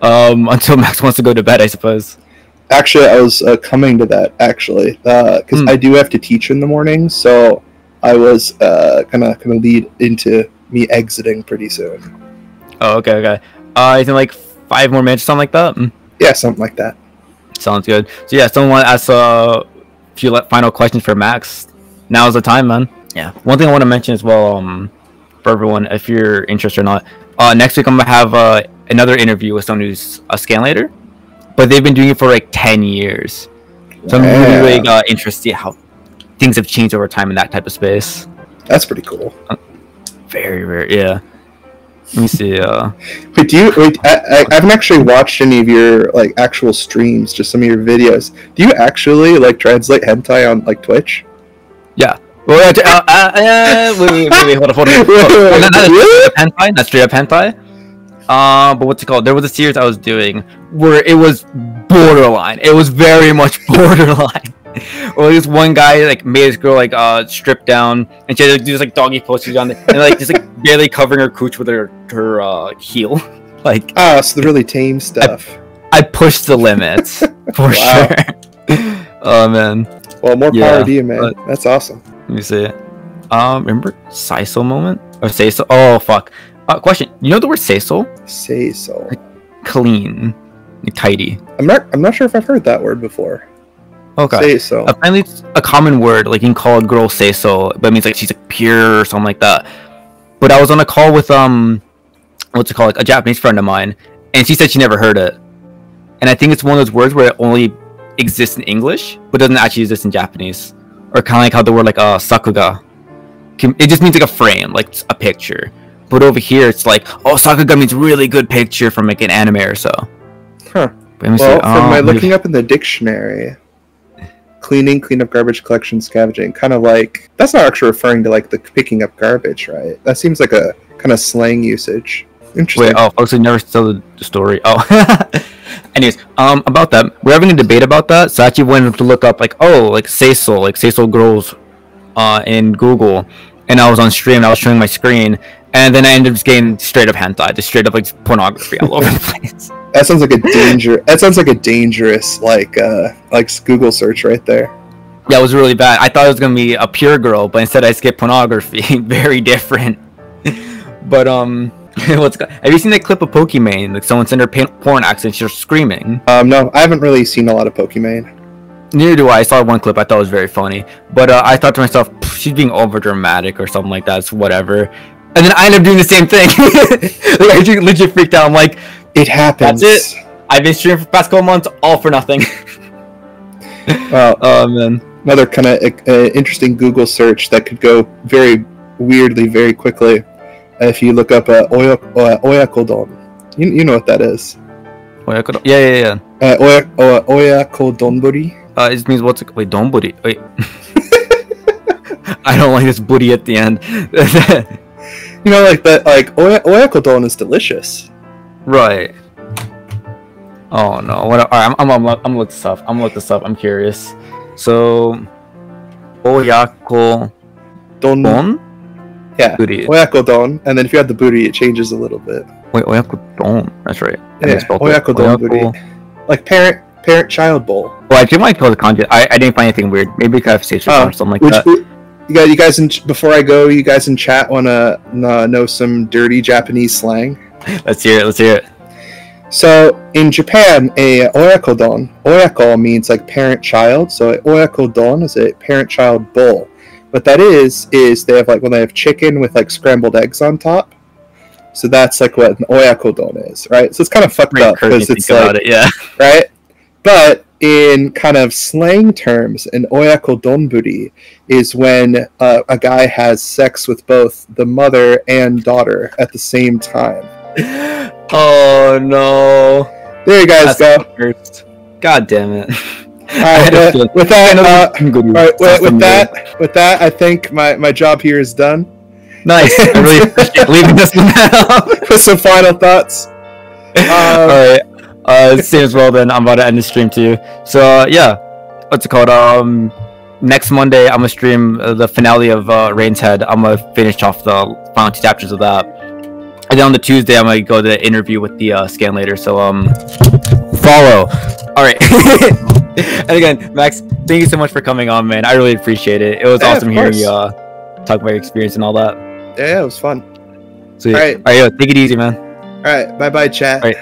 Until Max wants to go to bed, I suppose. Actually, I was coming to that, actually. Because I do have to teach in the morning, so I was gonna lead into me exiting pretty soon. Oh, okay. I think like 5 more minutes or something like that? Yeah, something like that. Sounds good. So yeah, someone want to ask a few final questions for Max. Now's the time, man. Yeah. One thing I want to mention as well, for everyone, if you're interested or not, next week I'm gonna have another interview with someone who's a scanlator, but they've been doing it for like 10 years. So I'm really interested to see how things have changed over time in that type of space. That's pretty cool. Very rare, yeah. Let me see. I haven't actually watched any of your like actual streams, just some of your videos. Do you actually like translate hentai on like Twitch? Yeah. Well, wait, hold on. Not straight up hentai. But what's it called? There was a series I was doing where it was borderline. It was very much borderline. Or this one guy like made this girl like strip down, and she had to do this like doggy postures on it, and like just like barely covering her cooch with her heel. Like so the really tame stuff. I pushed the limits for sure. Oh man. Well, more power to you, man. That's awesome. Let me see. Remember Seiso moment or Seiso? Oh fuck. Question. You know the word Seiso? Seiso. Like, clean, like, tidy. I'm not sure if I've heard that word before. Okay. Seiso. Apparently it's a common word. Like you can call a girl Seiso, but it means like she's like pure or something like that. But I was on a call with what's it called? Like a Japanese friend of mine, and she said she never heard it. And I think it's one of those words where it only exists in English, but doesn't actually exist in Japanese. Or kind of like how the word like sakuga, it just means like a frame, like a picture. But over here it's like, oh, sakuga means really good picture from like an anime or so. Huh. Well, from my looking up in the dictionary, cleaning, clean up garbage collection, scavenging, kind of like, that's not actually referring to like the picking up garbage, right? That seems like a kind of slang usage. Interesting. Wait, folks, I never told the story. Oh. Anyways, about that, we're having a debate about that. So I actually went to look up like Seiso girls in Google, and I was on stream and I was showing my screen, and then I ended up just getting straight up hentai, just straight up like pornography all over the place. That sounds like a dangerous like Google search right there. Yeah, it was really bad. I thought it was gonna be a pure girl, but instead I skipped pornography. Very different. But have you seen that clip of Pokimane? Like someone sent her porn accent, she's screaming. No, I haven't really seen a lot of Pokimane. Neither do I. I saw one clip I thought was very funny, but I thought to myself, she's being over dramatic or something like that. It's whatever. And then I ended up doing the same thing. Like, I legit freaked out. I'm like, it happens. That's it. I've been streaming for the past couple months, all for nothing. Well, Oh man. another kind of interesting Google search that could go very weirdly, very quickly. If you look up oyakodon, you know what that is. Yeah. Oyakodonburi. It means what's it? Wait, donburi. Wait. I don't like this booty at the end. You know, like that. Like oyakodon is delicious. Right. Oh no. What? Alright, I'm gonna look this up. I'm curious. So, oyakodon. Yeah, Booty. oyakodon, and then if you add the booty, it changes a little bit. Wait, oyakodon. That's right. Yeah, oyakodon booty. Like parent-child bowl. Well, I did my call the content. I didn't find anything weird. Maybe because I have stage or something like that. You guys, before I go, you guys in chat wanna know some dirty Japanese slang? Let's hear it. So in Japan, a oyako means like parent-child. So a oyakodon is a parent-child bowl. What that is they have like when they have chicken with like scrambled eggs on top. So that's like what an oyakodon is, right? So it's kind of fucked up because it's like, yeah, right? But in kind of slang terms, an oyakodonburi is when a guy has sex with both the mother and daughter at the same time. Oh no! There you guys go. God damn it! With that, I think my job here is done. Nice. I really appreciate leaving this one now. With some final thoughts. All right. Same as well. Then I'm about to end the stream too. So yeah, what's it called? Next Monday I'm gonna stream the finale of Rain's Head. I'm gonna finish off the final 2 chapters of that, and then on the Tuesday I'm gonna go to the interview with the scan later. So follow. All right. And again, Max, thank you so much for coming on, man. I really appreciate it. It was awesome hearing you talk about your experience and all that. Yeah, it was fun. Sweet. All right, take it easy, man. All right, bye, chat. All right.